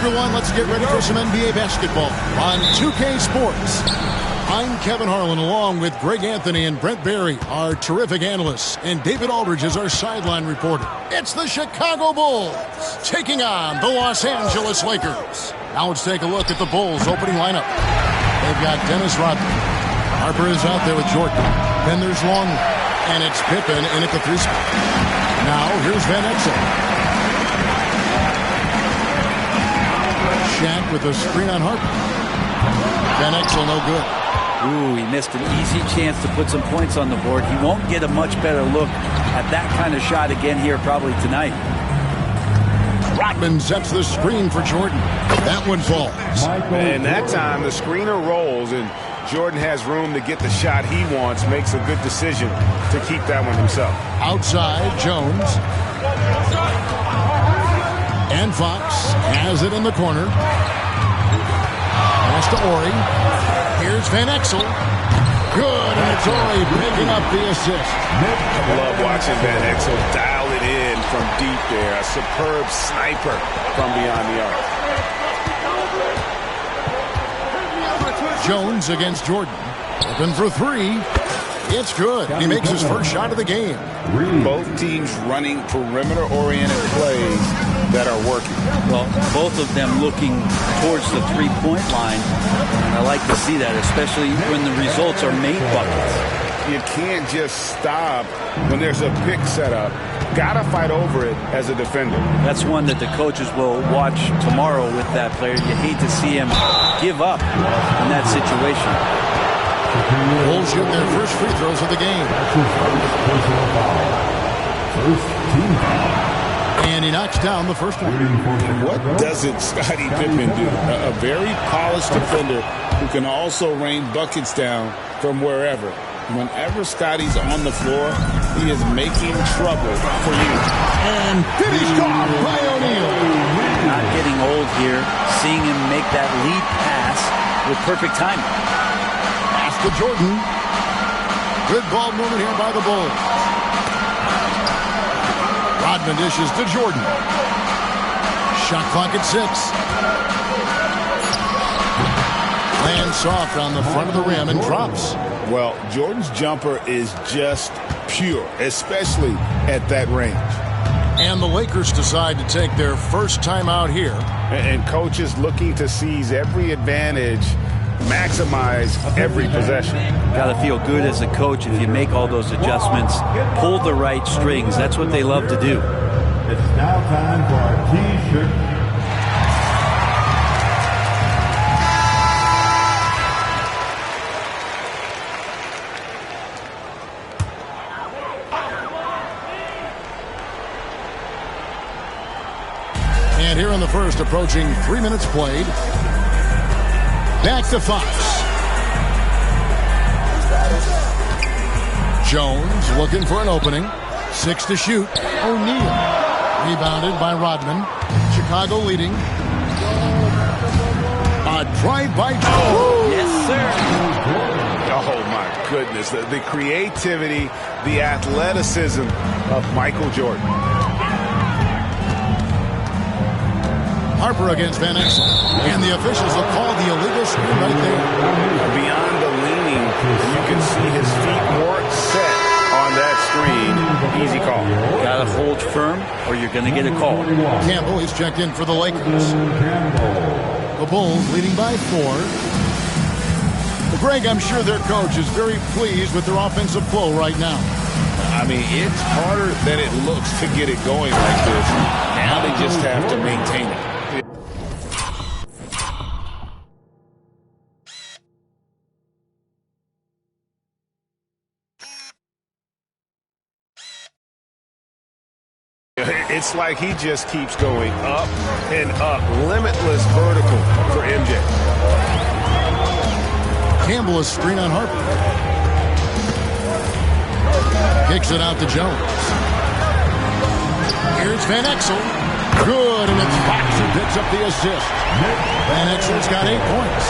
everyone, let's get ready for some NBA basketball on 2K Sports. I'm Kevin Harlan along with Greg Anthony and Brent Barry, our terrific analysts, and David Aldridge is our sideline reporter. It's the Chicago Bulls taking on the Los Angeles Lakers. Now let's take a look at the Bulls opening lineup. They've got Dennis Rodman. Harper is out there with Jordan. Then there's Longley. And it's Pippen in at the 3 spot. Now here's Van Exel. Shaq with a screen on Harper. Van Exel no good. Ooh, he missed an easy chance to put some points on the board. He won't get a much better look at that kind of shot again here probably tonight. Rodman sets the screen for Jordan. That one falls. And that time the screener rolls and Jordan has room to get the shot he wants, makes a good decision to keep that one himself. Outside, Jones. And Fox has it in the corner. Pass to Ori. Here's Van Exel. Good, and it's Ori picking up the assist. I love watching Van Exel dial it in from deep there. A superb sniper from beyond the arc. Jones against Jordan. Open for 3. It's good. He makes his first shot of the game. Both teams running perimeter-oriented plays that are working. Well, both of them looking towards the three-point line. And I like to see that, especially when the results are made buckets. You can't just stop when there's a pick set up. Gotta fight over it as a defender. That's one that the coaches will watch tomorrow with that player. You hate to see him give up in that situation. Bulls shoot their first free throws of the game. And he knocks down the first one. What doesn't Scottie Pippen do? A very polished defender who can also rain buckets down from wherever. Whenever Scottie's on the floor, he is making trouble for you. And finished off by O'Neal. Not getting old here. Seeing him make that lead pass with perfect timing. Pass to Jordan. Good ball movement here by the Bulls. Rodman dishes to Jordan. Shot clock at 6. Lands soft on the front of the rim and drops. Well, Jordan's jumper is just pure, especially at that range. And the Lakers decide to take their first time out here. And coaches looking to seize every advantage, maximize every possession. Got to feel good as a coach if you make all those adjustments. Pull the right strings. That's what they love to do. It's now time for our T-shirt. And here in the first, approaching 3 minutes played. Back to Fox. Jones looking for an opening. 6 to shoot. O'Neal. Rebounded by Rodman. Chicago leading. A drive by Jones. Yes, sir. Oh, my goodness. The creativity, the athleticism of Michael Jordan. Harper against Van Exel. And the officials will call the illegal screen right there. Beyond the leaning, you can see his feet more set on that screen. Easy call. Got to hold firm or you're going to get a call. Campbell is checked in for the Lakers. The Bulls leading by 4. Well, Greg, I'm sure their coach is very pleased with their offensive flow right now. I mean, it's harder than it looks to get it going like this. Now they just have to maintain it. It's like he just keeps going up and up. Limitless vertical for MJ. Campbell is screen on Harper. Kicks it out to Jones. Here's Van Exel. Good, and it's Fox who picks up the assist. Van Exel's got 8 points.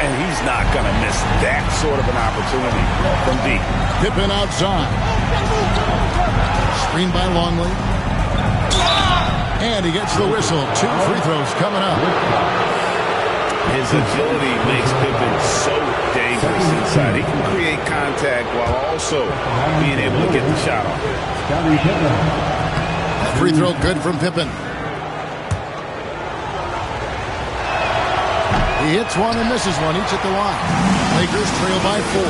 And he's not going to miss that sort of an opportunity from deep. Pippen outside. Screen by Longley. And he gets the whistle. 2 free throws coming up. His agility makes Pippen so dangerous inside. He can create contact while also being able to get the shot off. Free throw good from Pippen. He hits one and misses one, each at the line. Lakers trail by 4.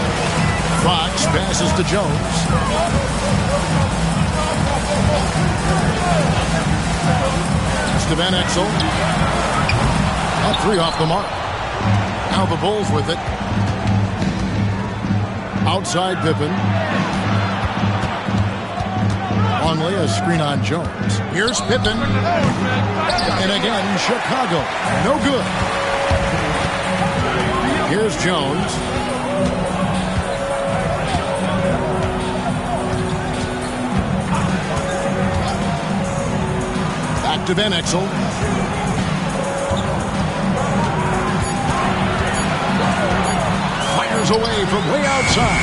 Fox passes to Jones. To Van Exel. That 3 off the mark. Now the Bulls with it. Outside Pippen. Longley, a screen on Jones. Here's Pippen. And again, Chicago. No good. Here's Jones. Back to Van Exel. Fires away from way outside.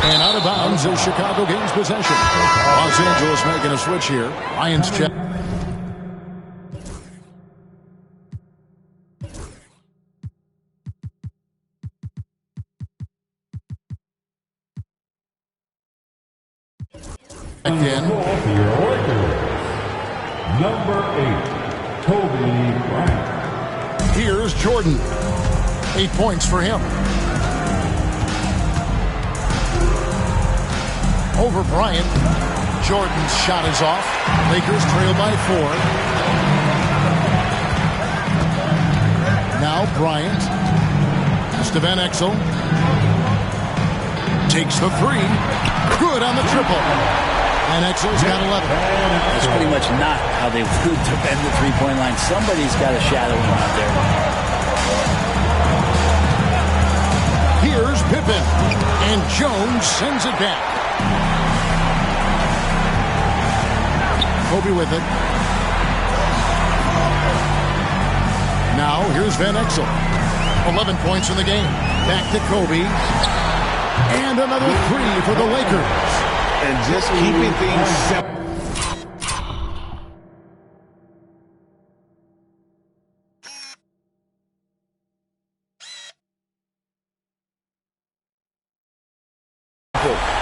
And out of bounds as Chicago gains possession. Los Angeles making a switch here. Lions check. Again. Number 8, Kobe Bryant. Here's Jordan. 8 points for him. Over Bryant. Jordan's shot is off. Lakers trail by 4. Now Bryant. Pass to Van Exel. Takes the 3. Good on the triple. Van Exel's got 11. That's pretty much not how they would defend the three-point line. Somebody's got to shadow him out there. Here's Pippen. And Jones sends it back. Kobe with it. Now here's Van Exel. 11 points in the game. Back to Kobe. And another 3 for the Lakers. And just keeping things simple.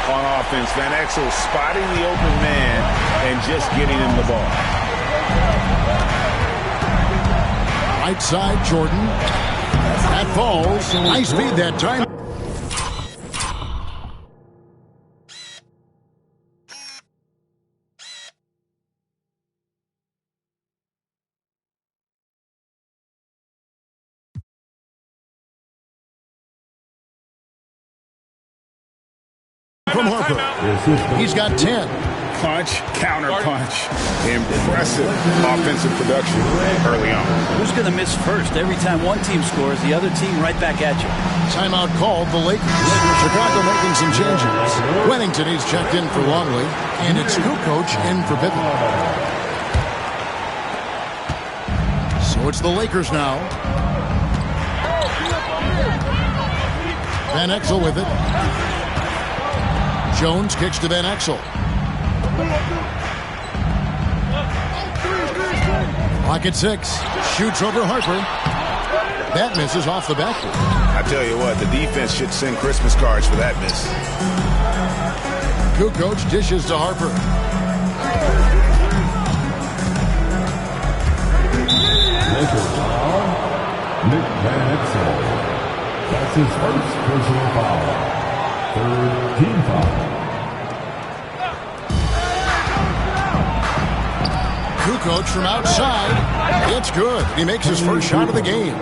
On offense, Van Exel spotting the open man and just getting him the ball. Right side, Jordan. That falls. Nice speed that time. From Harper. He's got 10. Punch, counter punch. Impressive offensive production early on. Who's going to miss first? Every time one team scores, the other team right back at you. Timeout called the Lakers. Chicago making some changes. Wennington, he's checked in for Longley. And it's Kukoc in for Pippen. So it's the Lakers now. Van Exel with it. Jones kicks to Van Exel. Clock at 6. Shoots over Harper. That misses off the backboard. I tell you what, the defense should send Christmas cards for that miss. Kukoc dishes to Harper. Lakers foul. Nick Van Exel. That's his first personal foul. Third team foul. Kukoc from outside. It's good. He makes his first shot of the game.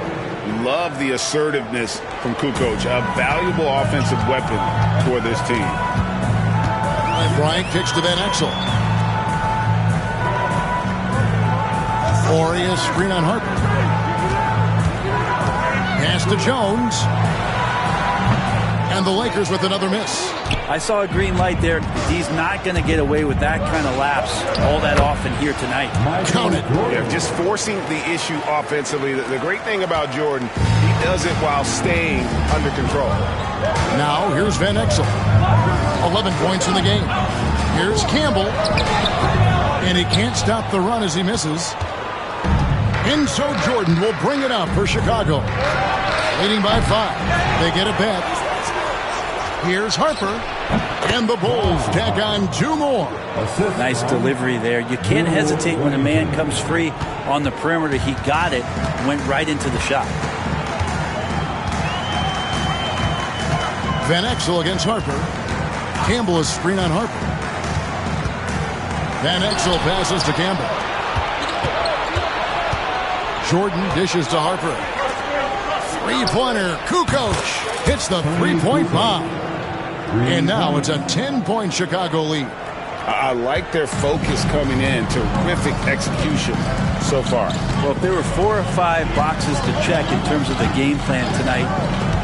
Love the assertiveness from Kukoc. A valuable offensive weapon for this team. And Bryant kicks to Van Exel. Orias screen on Harper. Pass to Jones. And the Lakers with another miss. I saw a green light there. He's not going to get away with that kind of lapse all that often here tonight. Count it. Yeah, just forcing the issue offensively. The great thing about Jordan, he does it while staying under control. Now here's Van Exel. 11 points in the game. Here's Campbell. And he can't stop the run as he misses. And so Jordan will bring it up for Chicago. Leading by 5. They get it back. Here's Harper. And the Bulls tack on 2 more. Nice delivery there. You can't hesitate when a man comes free on the perimeter. He got it, went right into the shot. Van Exel against Harper. Campbell is screen on Harper. Van Exel passes to Campbell. Jordan dishes to Harper. Three-pointer. Kukoc hits the three-point bomb. And now it's a 10-point Chicago lead. I like their focus coming in. Terrific execution so far. Well, if there were 4 or 5 boxes to check in terms of the game plan tonight,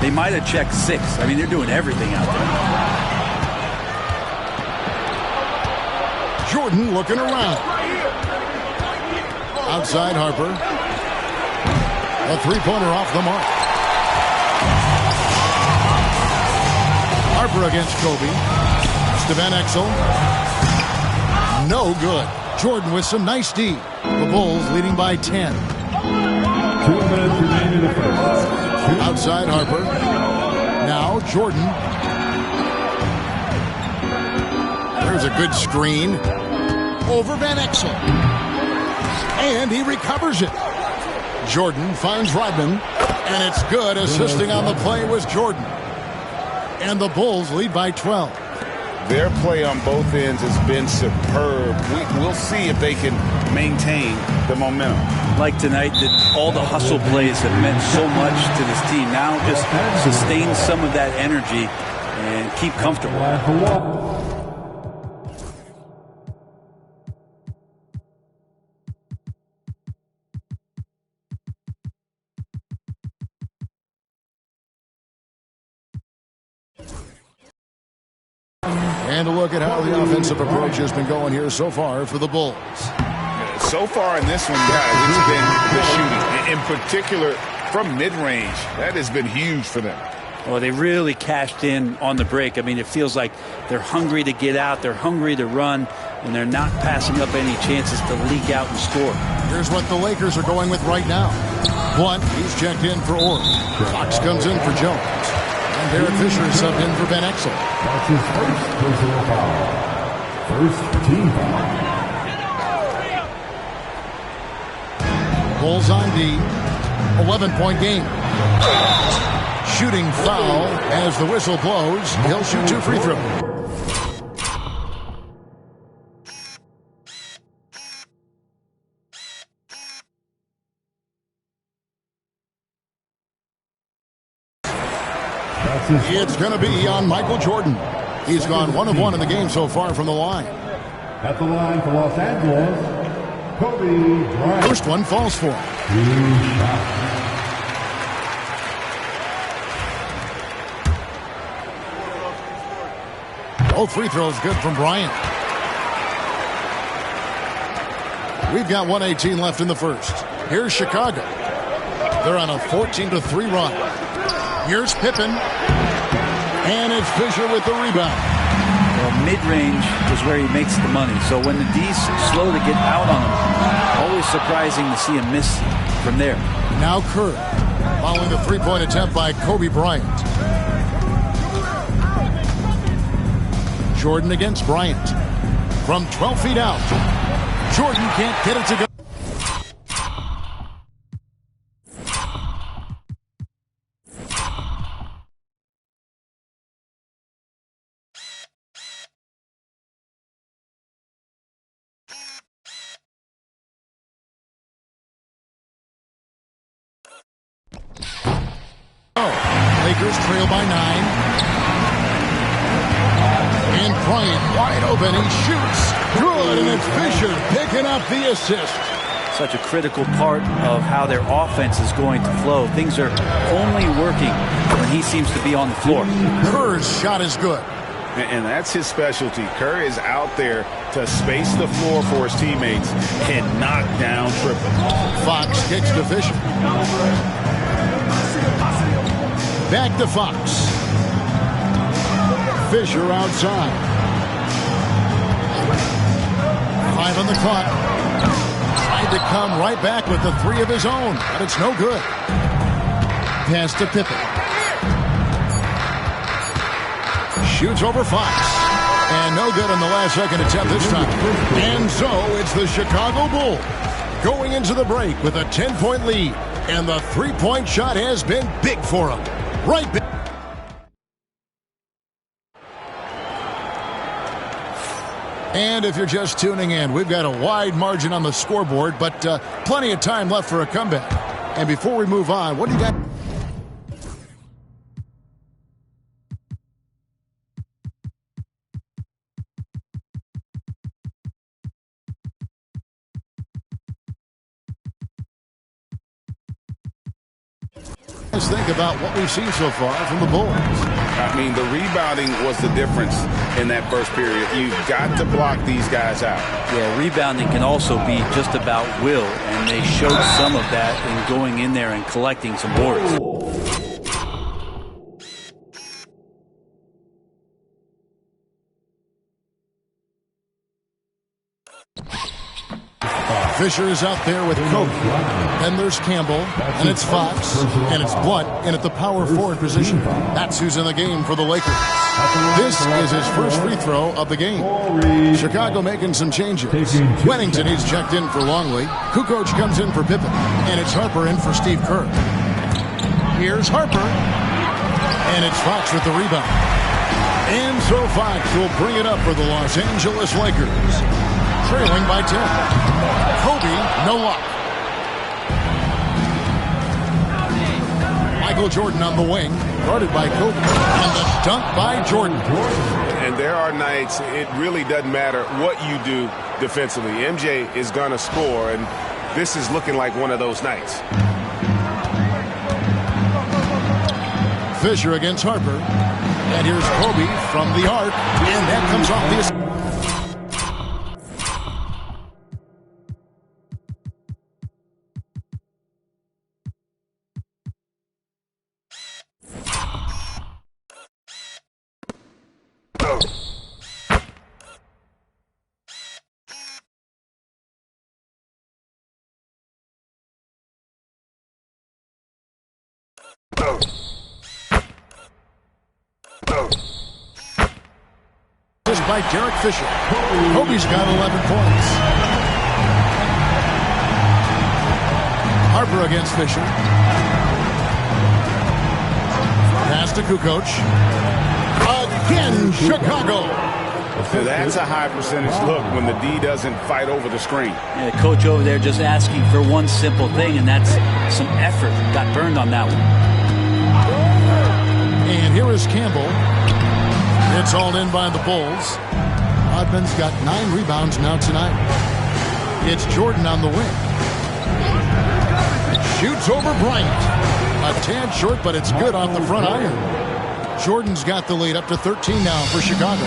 they might have checked 6. I mean, they're doing everything out there. Jordan looking around. Outside Harper. A three-pointer off the mark. Harper against Kobe. Van Exel. No good. Jordan with some nice D. The Bulls leading by 10. 2 minutes remaining in the first. Outside Harper. Now Jordan. There's a good screen. Over Van Exel. And he recovers it. Jordan finds Rodman. And it's good. Assisting on the play was Jordan. And the Bulls lead by 12. Their play on both ends has been superb. We'll see if they can maintain the momentum. Like tonight, all the hustle plays have meant so much to this team. Now just sustain some of that energy and keep comfortable. And a look at how the offensive approach has been going here so far for the Bulls. So far in this one, guys, it's been the shooting. In particular, from mid-range, that has been huge for them. Well, they really cashed in on the break. I mean, it feels like they're hungry to get out. They're hungry to run, and they're not passing up any chances to leak out and score. Here's what the Lakers are going with right now. Blunt, he's checked in for Orr. Fox comes in for Jones. And Derek Fisher is subbed in for Van Exel. That's his first personal foul. First team foul. Bulls on D. 11-point game. Shooting foul as the whistle blows. He'll shoot 2 free throws. It's going to be on Michael Jordan. He's gone 1 of 1 in the game so far from the line. At the line for Los Angeles, Kobe Bryant. First one falls for him. Both free throws good from Bryant. We've got 1:18 left in the first. Here's Chicago. They're on a 14-3 run. Here's Pippen. And it's Fisher with the rebound. Well, mid-range is where he makes the money. So when the D's slow to get out on him, always surprising to see him miss from there. Now Kerr, following the three-point attempt by Kobe Bryant. Jordan against Bryant. From 12 feet out. Jordan can't get it to go. Lakers trail by 9. And Bryant wide open. He shoots. Good. And it's Fisher picking up the assist. Such a critical part of how their offense is going to flow. Things are only working when he seems to be on the floor. Kerr's shot is good. And that's his specialty. Kerr is out there to space the floor for his teammates and knock down triples. Fox kicks to Fisher. Back to Fox. Fisher outside. 5 on the the clock. Tried to come right back with the three of his own, but it's no good. Pass to Pippen. Shoots over Fox. And no good on the last second attempt this time. And so it's the Chicago Bulls going into the break with a 10-point lead. And the three-point shot has been big for them. Right back. And if you're just tuning in, we've got a wide margin on the scoreboard, but plenty of time left for a comeback. And before we move on, what do you got? Let's think about what we've seen so far from the Bulls. I mean, the rebounding was the difference in that first period. You've got to block these guys out. Yeah, rebounding can also be just about will, and they showed some of that in going in there and collecting some boards. Fisher is out there with Kobe. Then there's Campbell, and it's Fox, and it's Blunt in at the power forward position. That's who's in the game for the Lakers. This is his first free throw of the game. Chicago making some changes. Wennington, he's checked in for Longley. Kukoc comes in for Pippen, and it's Harper in for Steve Kerr. Here's Harper, and it's Fox with the rebound. And so Fox will bring it up for the Los Angeles Lakers, trailing by 10. Kobe, no luck. Michael Jordan on the wing, guarded by Kobe. And the dunk by Jordan. And there are nights it really doesn't matter what you do defensively. MJ is going to score, and this is looking like one of those nights. Fisher against Harper. And here's Kobe from the arc. And that comes off the... by Derek Fisher. Kobe's got 11 points. Harper against Fisher. Pass to Kukoc. Again, Chicago. So that's a high percentage look when the D doesn't fight over the screen. Yeah, the coach over there just asking for one simple thing, and that's some effort. Got burned on that one. And here is Campbell. It's all in by the Bulls. Rodman's got 9 rebounds now tonight. It's Jordan on the wing. Shoots over Bryant. A tad short, but it's good off the front iron. Jordan's got the lead up to 13 now for Chicago.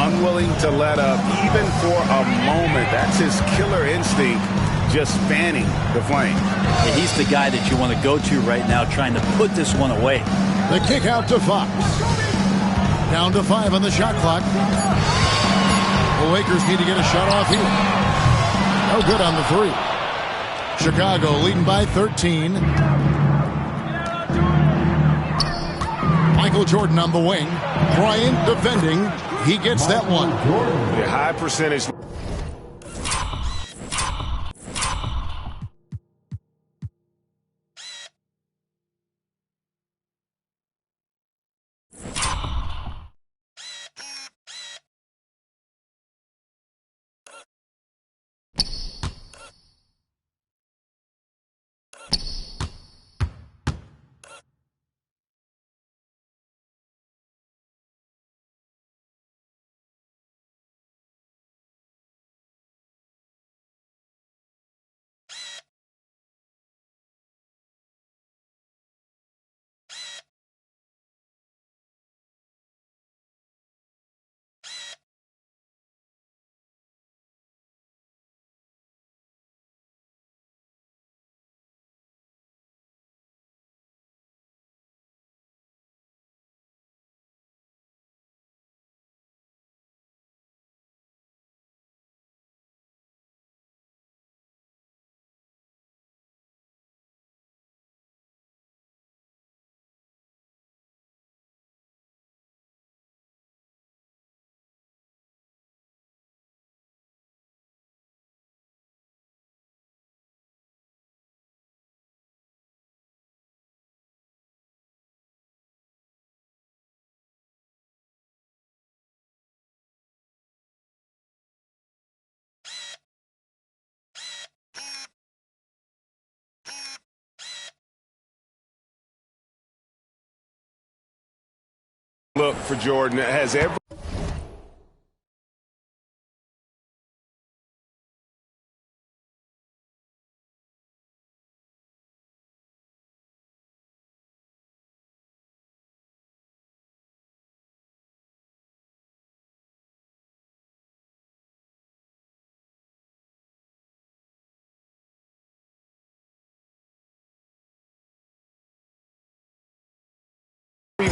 Unwilling to let up even for a moment. That's his killer instinct, just fanning the flame. Yeah, he's the guy that you want to go to right now, trying to put this one away. The kick out to Fox. Down to 5 on the shot clock. The Lakers need to get a shot off here. No good on the 3. Chicago leading by 13. Michael Jordan on the wing. Bryant defending. He gets that one. The high percentage. for Jordan. Has every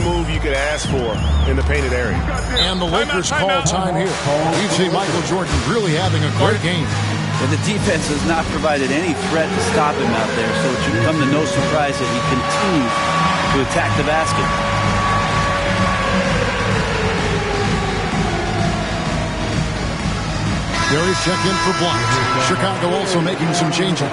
move you could ask for in the painted area. And the Lakers call time here. You see Michael Jordan really having a great game. And the defense has not provided any threat to stop him out there, so it should come to no surprise that he continues to attack the basket. Gary's checked in for blocks. Chicago also making some changes.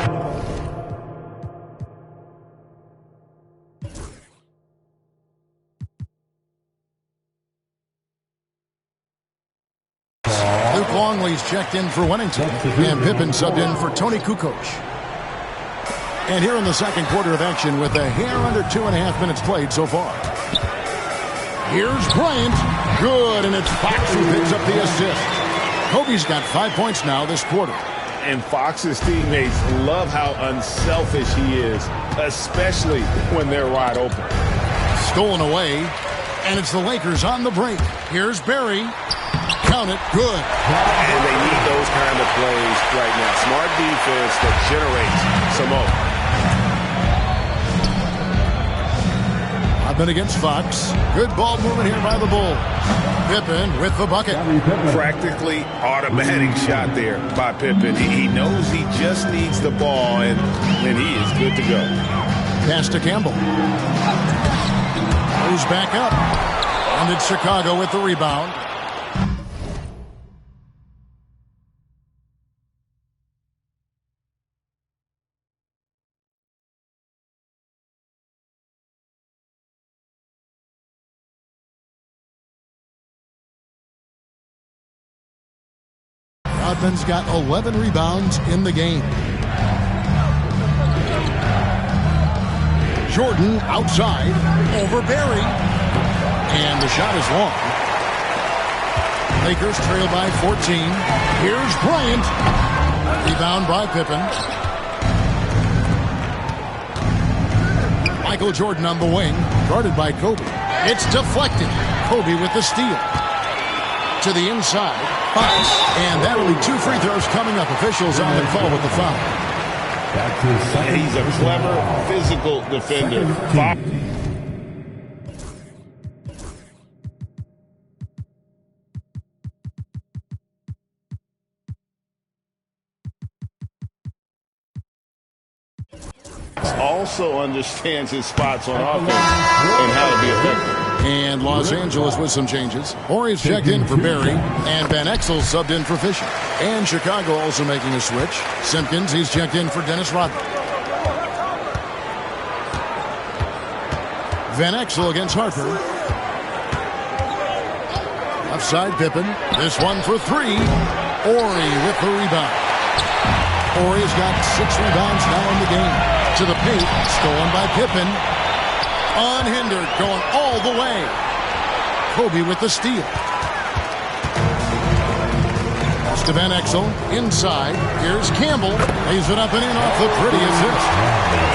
Luke Longley's checked in for Wennington. And Pippen subbed in for Tony Kukoc. And here in the second quarter of action with a hair under 2.5 minutes played so far. Here's Bryant. Good, and it's Fox who picks up the assist. Kobe's got 5 points now this quarter. And Fox's teammates love how unselfish he is, especially when they're wide open. Stolen away, and it's the Lakers on the break. Here's Barry. Count it. Good. And they need those kind of plays right now. Smart defense that generates some more. I've been against Fox. Good ball movement here by the Bulls. Pippen with the bucket. Practically automatic shot there by Pippen. He knows he just needs the ball, and he is good to go. Pass to Campbell. Moves back up. And it's Chicago with the rebound. Rodman's got 11 rebounds in the game. Jordan outside over Barry. And the shot is long. Lakers trail by 14. Here's Bryant. Rebound by Pippen. Michael Jordan on the wing, guarded by Kobe. It's deflected. Kobe with the steal. To the inside. Fox. And that'll be 2 free throws coming up. Officials on the call with the foul. He's a clever physical defender. Fox. Also understands his spots on offense and how to be effective. And Los Angeles with some changes. Horry's checked in for Barry, and Van Exel subbed in for Fisher. And Chicago also making a switch. Simpkins, he's checked in for Dennis Rodman. Van Exel against Harper. Left side Pippen. This one for 3. Horry with the rebound. Horry's got 6 rebounds now in the game. To the paint, stolen by Pippen. Unhindered, going all the way. Kobe with the steal. Pass to Van Exel, inside. Here's Campbell. Lays it up and in off the pretty assist.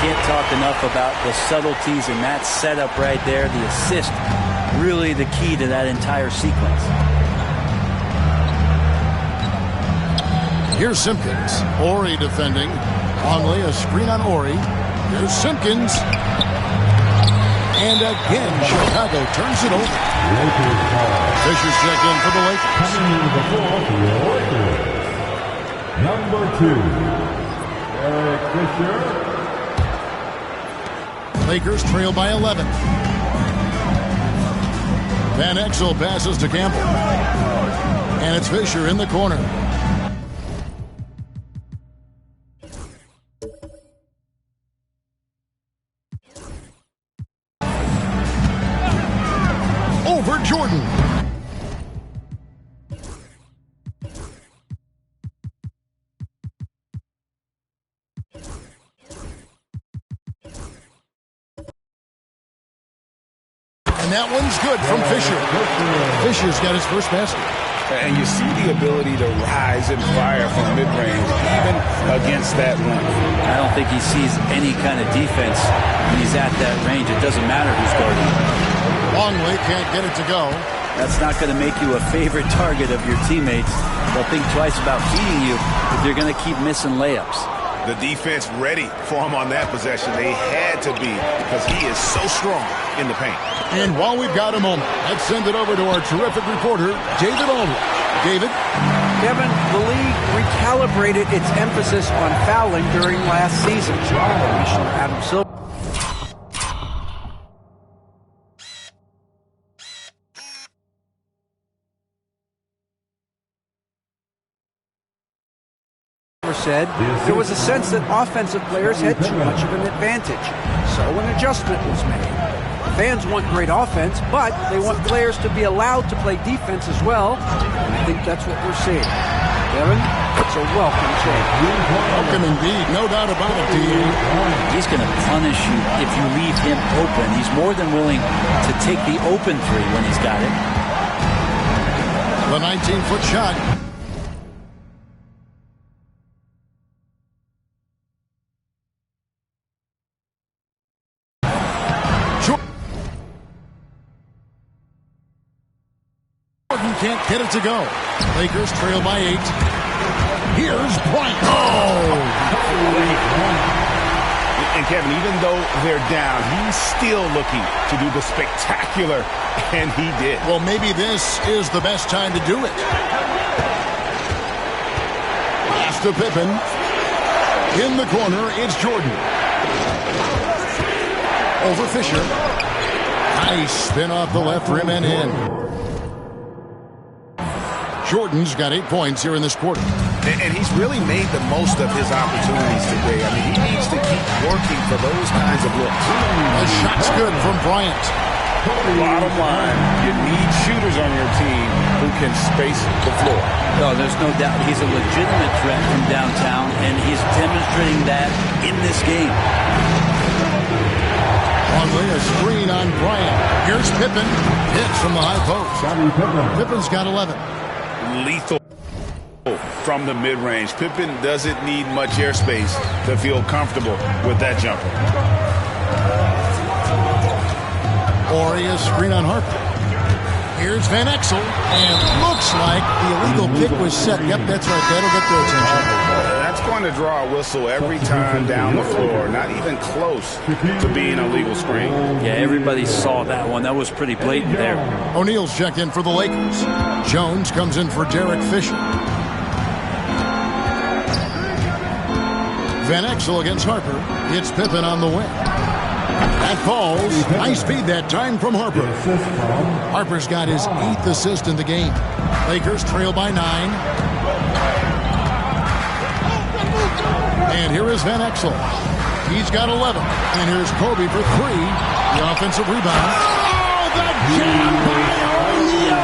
Can't talk enough about the subtleties in that setup right there. The assist, really the key to that entire sequence. Here's Simpkins. Horry defending. Longley, a screen on Horry. Here's Simpkins. And again, Chicago turns it over. Fisher's checked in for the Lakers. Coming into the floor for the Lakers. Number 2, Eric Fisher. Lakers trail by 11. Van Exel passes to Campbell. And it's Fisher in the corner. Over Jordan. And And that one's good from Fisher. Fisher's got his first basket. And you see the ability to rise and fire from mid-range, even against that run. I don't think he sees any kind of defense when he's at that range. It doesn't matter who's guarding him. Longley can't get it to go. That's not going to make you a favorite target of your teammates. They'll think twice about feeding you if you're going to keep missing layups. The defense ready for him on that possession. They had to be because he is so strong in the paint. And while we've got a moment, let's send it over to our terrific reporter, David Aldridge. David? Kevin, the league recalibrated its emphasis on fouling during last season. Commissioner Adam Silver said there was a sense that offensive players had too much of an advantage, so an adjustment was made. Fans want great offense, but they want players to be allowed to play defense as well, and I think that's what we're seeing. Kevin, it's a welcome change. Welcome indeed, no doubt about it, D.A. He's going to punish you if you leave him open. He's more than willing to take the open three when he's got it. The 19-foot shot. Can't get it to go. Lakers trail by 8. Here's Bryant. Oh! And Kevin, even though they're down, he's still looking to do the spectacular, and he did. Well, maybe this is the best time to do it. Pass to Pippen. In the corner, it's Jordan. Over Fisher. Nice spin off the left rim and in. Jordan's got 8 points here in this quarter. And he's really made the most of his opportunities today. I mean, he needs to keep working for those kinds of looks. The shot's good from Bryant. Bottom line, you need shooters on your team who can space the floor. No, there's no doubt he's a legitimate threat from downtown, and he's demonstrating that in this game. Longley, a screen on Bryant. Here's Pippen. Hits from the high post. Pippen's got 11. Lethal from the mid-range. Pippen doesn't need much airspace to feel comfortable with that jumper. Oria screen on Harper. Here's Van Exel, and looks like the illegal pick was set. Yep, that's right. That'll get their attention. That's going to draw a whistle every time down the floor. Not even close to being a legal screen. Yeah, everybody saw that one. That was pretty blatant there. O'Neal's checked in for the Lakers. Jones comes in for Derek Fisher. Van Exel against Harper. It's Pippen on the wing. That falls. Nice feed that time from Harper. Harper's got his 8th assist in the game. Lakers trail by 9. And here is Van Exel. He's got 11. And here's Kobe for 3. The offensive rebound. Oh, the jam by O'Neal!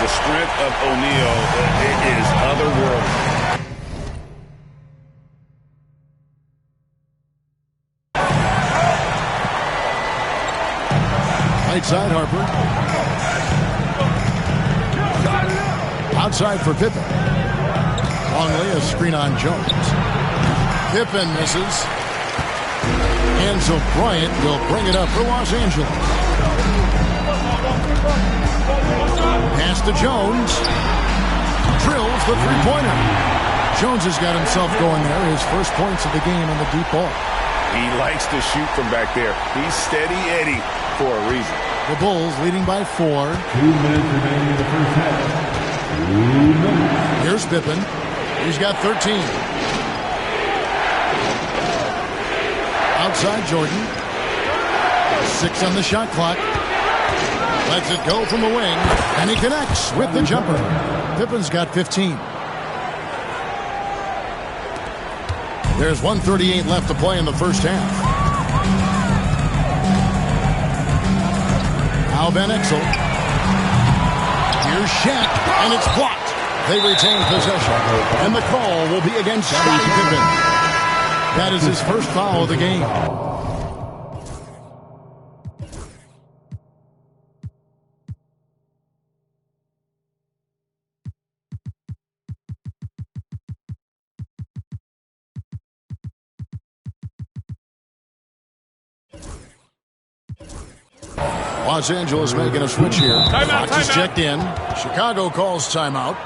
The strength of O'Neal, it is otherworldly. Right side, Harper. Outside for Pippen. Longley, a screen on Jones. Pippen misses. And so Bryant will bring it up for Los Angeles. Pass to Jones. Drills the three-pointer. Jones has got himself going there. His first points of the game on the deep ball. He likes to shoot from back there. He's steady Eddie for a reason. The Bulls leading by 4. 2 minutes remaining in the first half. 2 minutes. Here's Pippen. He's got 13. Outside Jordan. 6 on the shot clock. Lets it go from the wing, and he connects with the jumper. Pippen's got 15. There's 1:38 left to play in the first half. Now Van Exel. Here's Shaq, and it's blocked. They retain possession, and the call will be against Scottie Pippen. That is his first foul of the game. Los Angeles making a switch here. Fox is checked in. Chicago calls timeout.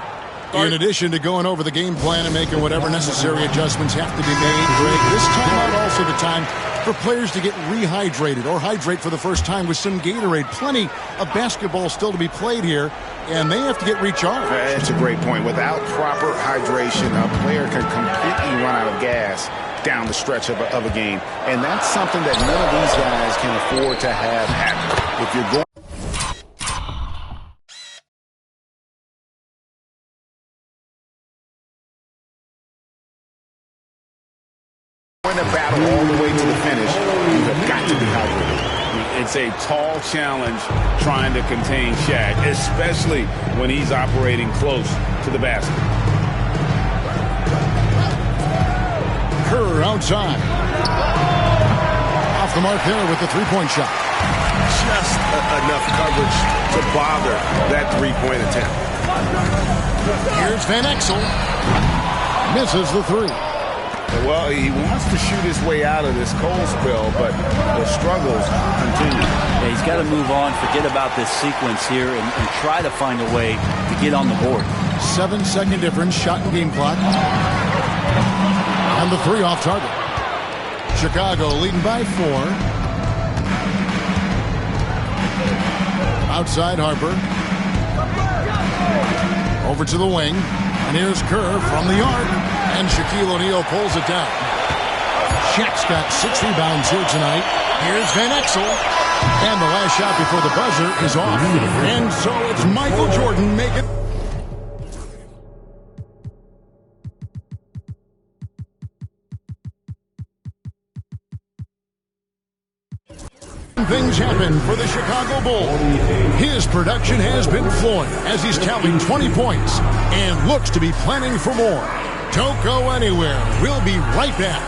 In addition to going over the game plan and making whatever necessary adjustments have to be made, Greg, this timeout also the time for players to get rehydrated or hydrate for the first time with some Gatorade. Plenty of basketball still to be played here, and they have to get recharged. That's a great point. Without proper hydration, a player can completely run out of gas down the stretch of a game. And that's something that none of these guys can afford to have happen. If you're going to battle all the way to the finish, you have got to be hydrated. It's a tall challenge trying to contain Shaq, especially when he's operating close to the basket. Kerr outside. Off the mark there with the three-point shot. Just enough coverage to bother that three-point attempt. Here's Van Exel. Misses the three. Well, he wants to shoot his way out of this cold spell, but the struggles continue. Yeah, he's got to move on, forget about this sequence here, and try to find a way to get on the board. 7-second difference, shot and game clock. And the three off target. Chicago leading by 4. Outside Harper. Over to the wing. And here's Kerr from the arc. And Shaquille O'Neal pulls it down. Shaq's got 6 rebounds here tonight. Here's Van Exel. And the last shot before the buzzer is off. And so it's Michael Jordan making... Things happen for the Chicago Bulls. His production has been flowing as he's tallying 20 points and looks to be planning for more. Don't go anywhere. We'll be right back.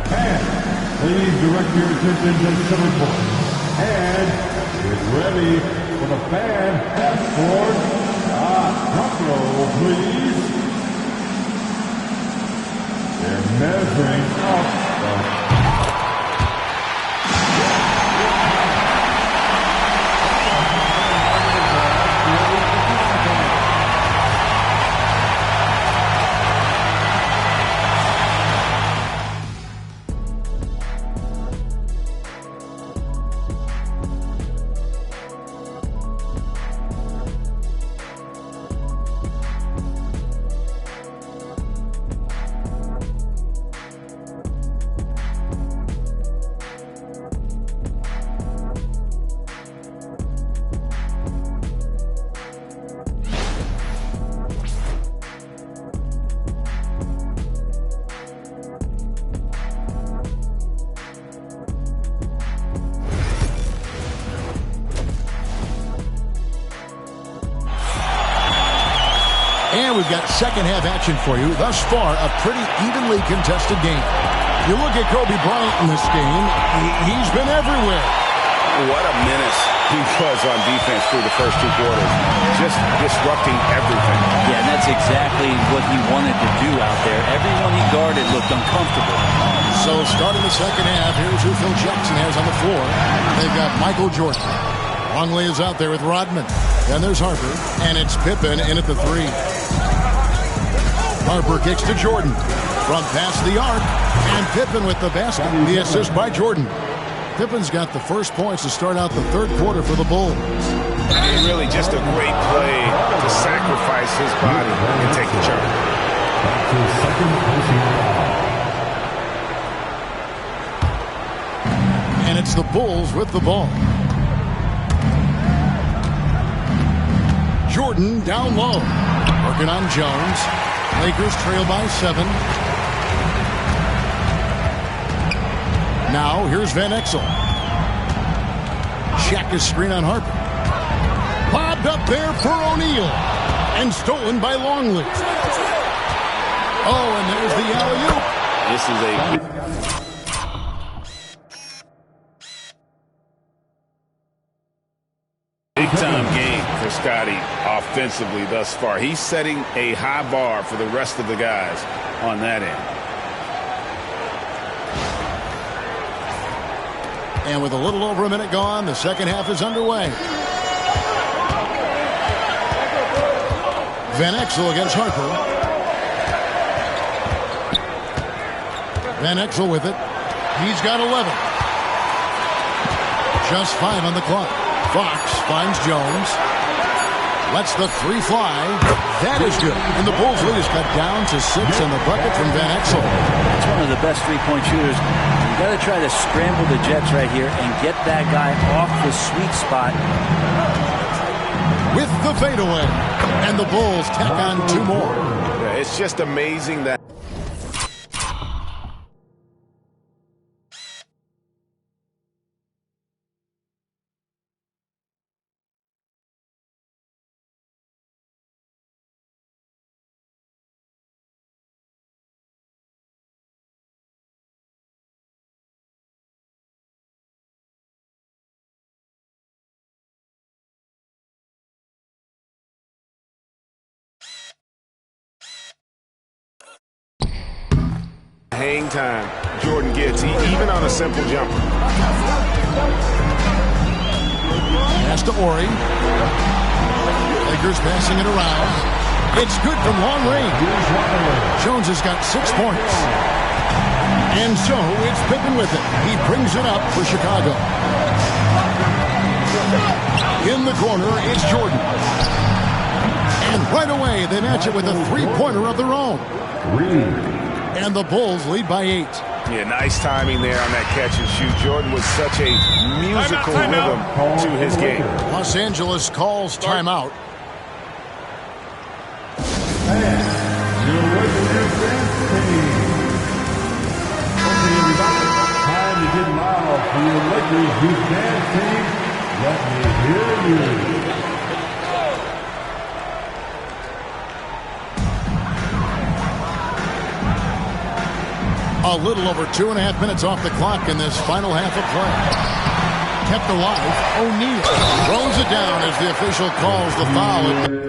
And please direct your attention to center court. And get ready for the fan half court. Front row, please. They're measuring up the And we've got second half action for you. Thus far, a pretty evenly contested game. You look at Kobe Bryant in this game, he's been everywhere. What a menace he was on defense through the first 2 quarters. Just disrupting everything. Yeah, and that's exactly what he wanted to do out there. Everyone he guarded looked uncomfortable. So starting the second half, here's who Phil Jackson has on the floor. They've got Michael Jordan. Longley is out there with Rodman. Then there's Harper, and it's Pippen in at the 3. Harper kicks to Jordan. From past the arc, and Pippen with the basket. The assist by Jordan. Pippen's got the first points to start out the third quarter for the Bulls. And really just a great play to sacrifice his body and take the charge. It's the Bulls with the ball. Jordan down low. Working on Jones. Lakers trail by 7. Now here's Van Exel. Shaq screen on Harper. Bobbed up there for O'Neal. And stolen by Longley. Oh, and there's the alley-oop. This is a big-time game for Scotty offensively thus far. He's setting a high bar for the rest of the guys on that end. And with a little over a minute gone, the second half is underway. Van Exel against Harper. Van Exel with it. He's got 11. Just 5 on the clock. Fox finds Jones. Lets the 3 fly. That is good. And the Bulls lead is cut down to 6 and the bucket from Van Exel. That's one of the best three-point shooters. You got to try to scramble the Jets right here and get that guy off the sweet spot. With the fadeaway. And the Bulls tack on 2 more. Yeah, it's just amazing that. Hang time Jordan gets, even on a simple jumper. Pass to Ori. Lakers passing it around. It's good from long range. Jones has got 6 points. And so it's Pippen with it. He brings it up for Chicago. In the corner, it's Jordan. And right away, they match it with a 3-pointer of their own. And the Bulls lead by 8. Yeah, nice timing there on that catch and shoot. Jordan was such a musical rhythm to his game. Los Angeles calls timeout. And your Lakers dance team. Okay, everybody, time to get loud for your Lakers youth dance team. Let me hear you. A little over 2.5 minutes off the clock in this final half of play. Kept alive. O'Neal throws it down as the official calls the foul.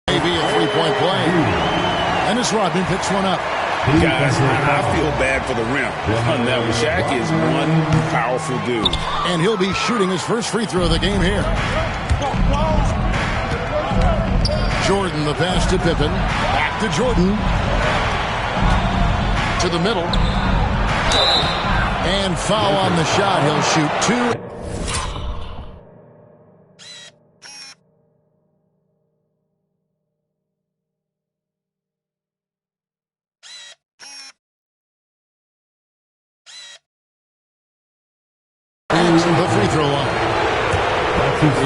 Maybe a 3-point play. Dennis Rodman picks one up. Guys, I feel bad for the rim on that one. Shaq is one powerful dude. And he'll be shooting his first free throw of the game here. Jordan, the pass to Pippen. Back to Jordan. To the middle. And foul on the shot. He'll shoot 2. The free throw line.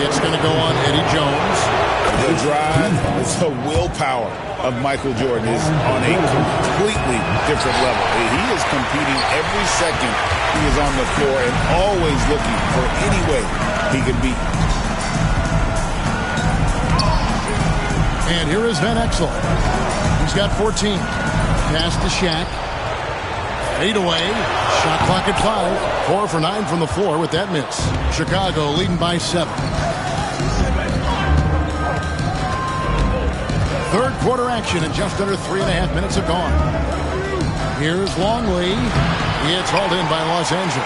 It's going to go on Eddie Jones. The drive, the willpower of Michael Jordan is on a completely different level. He is competing every second he is on the floor and always looking for any way he can beat. And here is Van Exel. He's got 14. Pass to Shaq. 8 away. Shot clock at 5. 4 for 9 from the floor with that miss. Chicago leading by 7. Third quarter action and just under 3.5 minutes have gone. Here's Longley. It's hauled in by Los Angeles.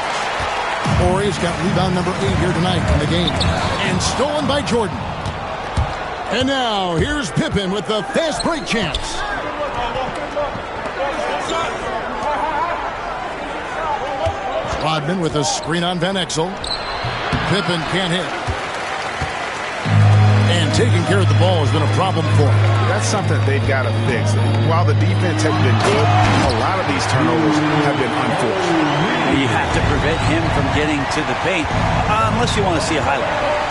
Horry's got rebound number 8 here tonight in the game. And stolen by Jordan. And now here's Pippen with the fast break chance. Rodman with a screen on Van Exel. Pippen can't hit. And taking care of the ball has been a problem for him. That's something they've got to fix. While the defense has been good, a lot of these turnovers have been unforced. You have to prevent him from getting to the paint, unless you want to see a highlight.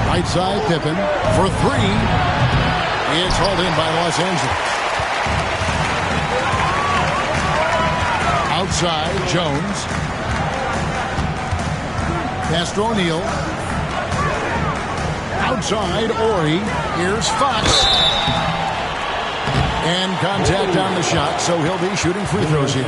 Right side, Pippen for 3. It's hauled in by Los Angeles. Outside, Jones. Pass to O'Neal. Outside, Horry. Here's Fox. And contact on the shot, so he'll be shooting free throws here.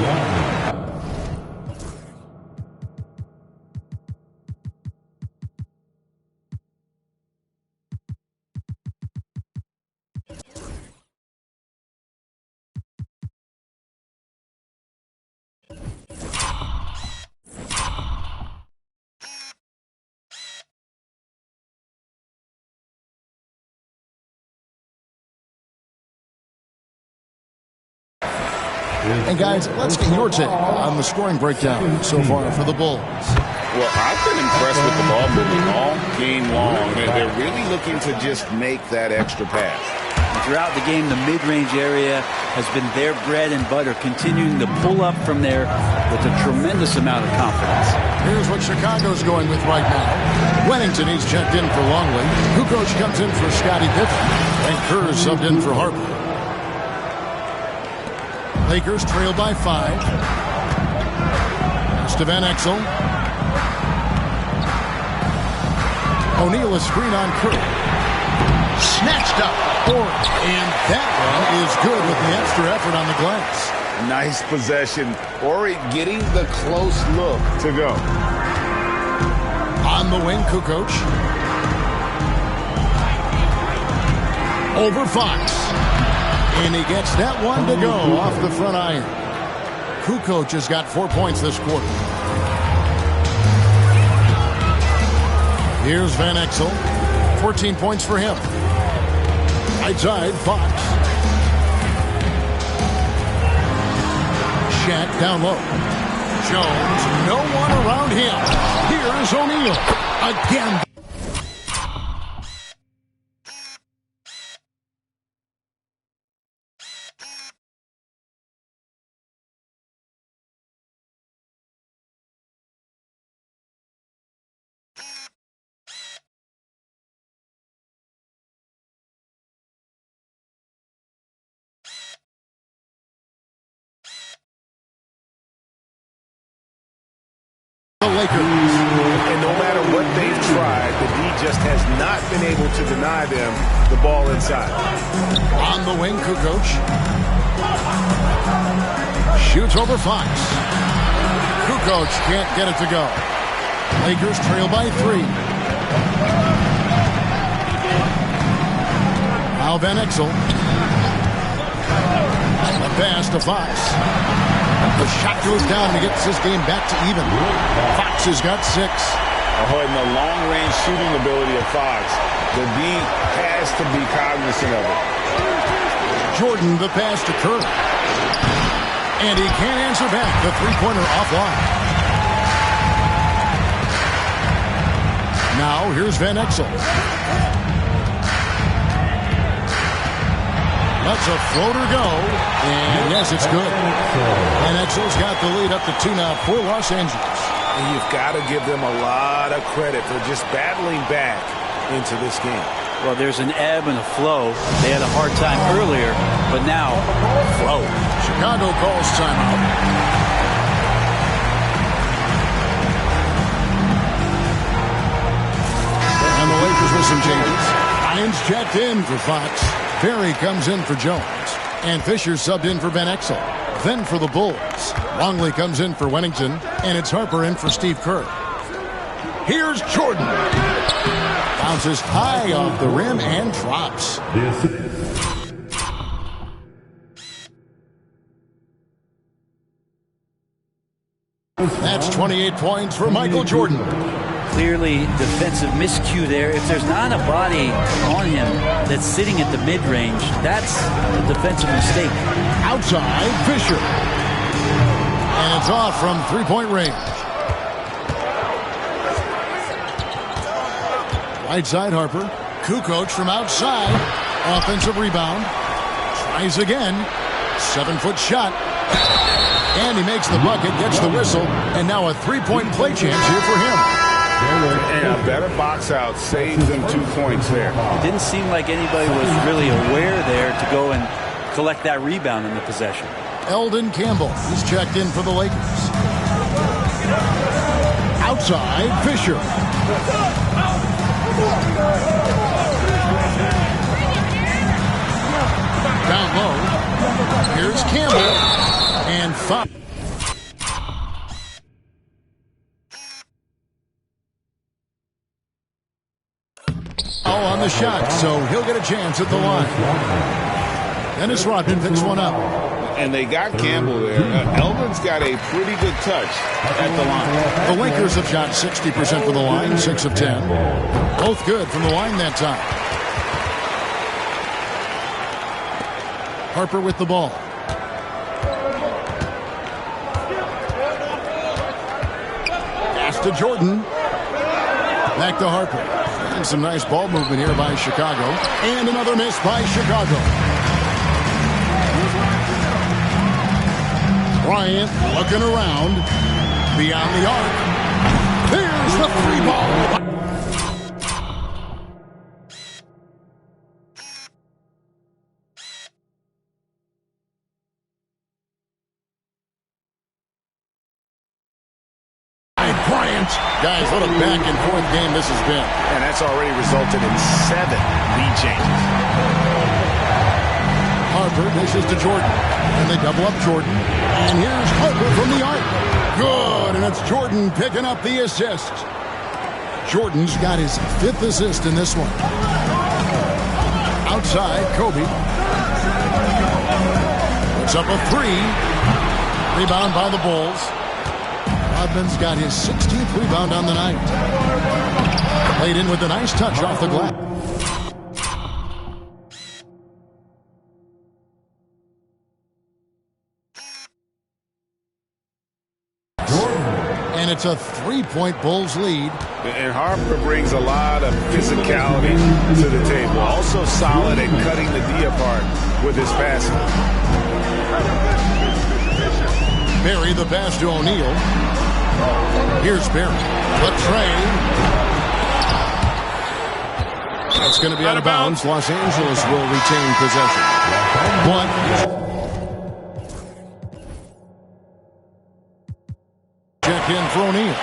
And guys, let's get your take on the scoring breakdown so far for the Bulls. Well, I've been impressed with the ball moving all game long. They're really looking to just make that extra pass. Throughout the game, the mid-range area has been their bread and butter, continuing to pull up from there with a tremendous amount of confidence. Here's what Chicago's going with right now. Wennington, he's checked in for Longley. Kukoc comes in for Scottie Pippen. And Kerr subbed in for Harper. Lakers trail by 5. Pass to Van Exel. O'Neal a screen on Curry. Snatched up. And that one is good with the extra effort on the glass. Nice possession. Horry getting the close look to go. On the wing, Kukoc. Over Fox. And he gets that one to go off the front iron. Kukoc has got 4 points this quarter. Here's Van Exel. 14 points for him. Right side, Fox. Shaq down low. Jones, no one around him. Here's O'Neal. Again. The Lakers. And no matter what they've tried, the D just has not been able to deny them the ball inside. On the wing, Kukoc. Shoots over Fox. Kukoc can't get it to go. Lakers trail by 3. Now Van Exel. A pass to Fox. The shot goes down and gets this game back to even. Fox has got 6. And the long-range shooting ability of Fox. The D has to be cognizant of it. Jordan, the pass to Kerr. And he can't answer back. The three-pointer offline. Now, here's Van Exel. Lets a floater go. And yes, it's good. Van Exel's got the lead up to 2 now for Los Angeles. And you've got to give them a lot of credit for just battling back into this game. Well, there's an ebb and a flow. They had a hard time earlier, but now, flow. Chicago calls timeout. And the Lakers with some changes. Hines checked in for Fox. Berry comes in for Jones. And Fisher subbed in for Van Exel. Then for the Bulls, Longley comes in for Wennington. And it's Harper in for Steve Kerr. Here's Jordan. Bounces high off the rim and drops. That's 28 points for Michael Jordan. Clearly defensive miscue there. If there's not a body on him that's sitting at the mid-range, that's a defensive mistake. Outside, Fisher. And it's off from three-point range. Right side, Harper. Kukoc from outside. Offensive rebound. Tries again. 7-foot shot. And he makes the bucket, gets the whistle, and now a three-point play chance here for him. And a better box out saves them 2 points there. It didn't seem like anybody was really aware there to go and collect that rebound in the possession. Eldon Campbell is checked in for the Lakers. Outside, Fisher. Down low. Here's Campbell. And foul. On the shot, so he'll get a chance at the line. Dennis Rodman picks one up. And they got Campbell there. Eldon's got a pretty good touch at the line. The Lakers have shot 60% from the line, 6 of 10. Both good from the line that time. Harper with the ball. Pass to Jordan. Back to Harper. And some nice ball movement here by Chicago. And another miss by Chicago. Bryant looking around. Beyond the arc. There's the free ball. Bryant. Guys, what a back and forth game this has been. And that's already resulted in 7 lead changes. Harper dishes to Jordan. And they double up Jordan. And here's Harper from the arc. Good. And it's Jordan picking up the assist. Jordan's got his 5th assist in this one. Outside, Kobe. Puts up a 3. Rebound by the Bulls. Rodman's got his 16th rebound on the night. Played in with a nice touch off the glass. And it's a 3-point Bulls lead. And Harper brings a lot of physicality to the table. Also solid at cutting the D apart with his passing. Berry the pass to O'Neal. Here's Berry. The train. That's going to be out of bounds. Los Angeles will retain possession. One. Check in for O'Neal.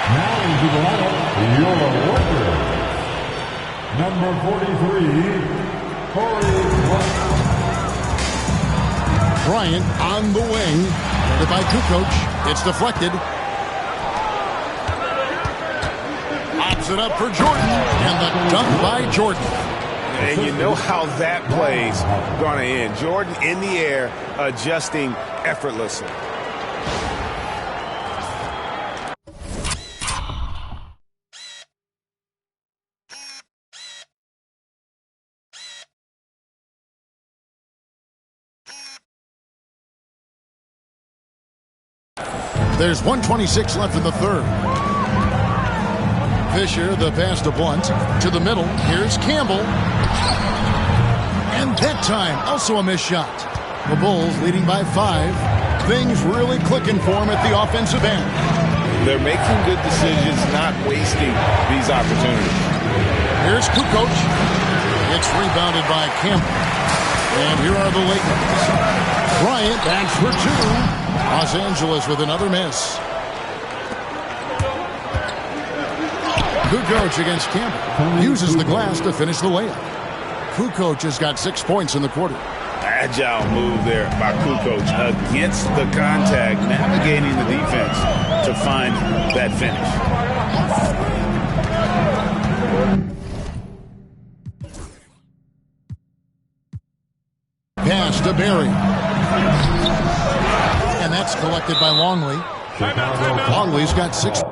Now into the lineup, your worker. Number 43, Corey Bryant on the wing. Headed by Kukoc. It's deflected. Pops it up for Jordan. And the dunk by Jordan. And you know how that play's going to end. Jordan in the air, adjusting effortlessly. There's 1:26 left in the third. Fisher, the pass to Blunt. To the middle. Here's Campbell. And that time, also a missed shot. The Bulls leading by 5. Things really clicking for them at the offensive end. They're making good decisions, not wasting these opportunities. Here's Kukoc. It's rebounded by Campbell. And here are the Lakers. Bryant, that's for two. Los Angeles with another miss. Kukoc against Campbell. Uses the glass to finish the layup. Kukoc has got 6 points in the quarter. Agile move there by Kukoc against the contact, navigating the defense to find that finish. Pass to Barry. And that's collected by Longley. Longley's got 6.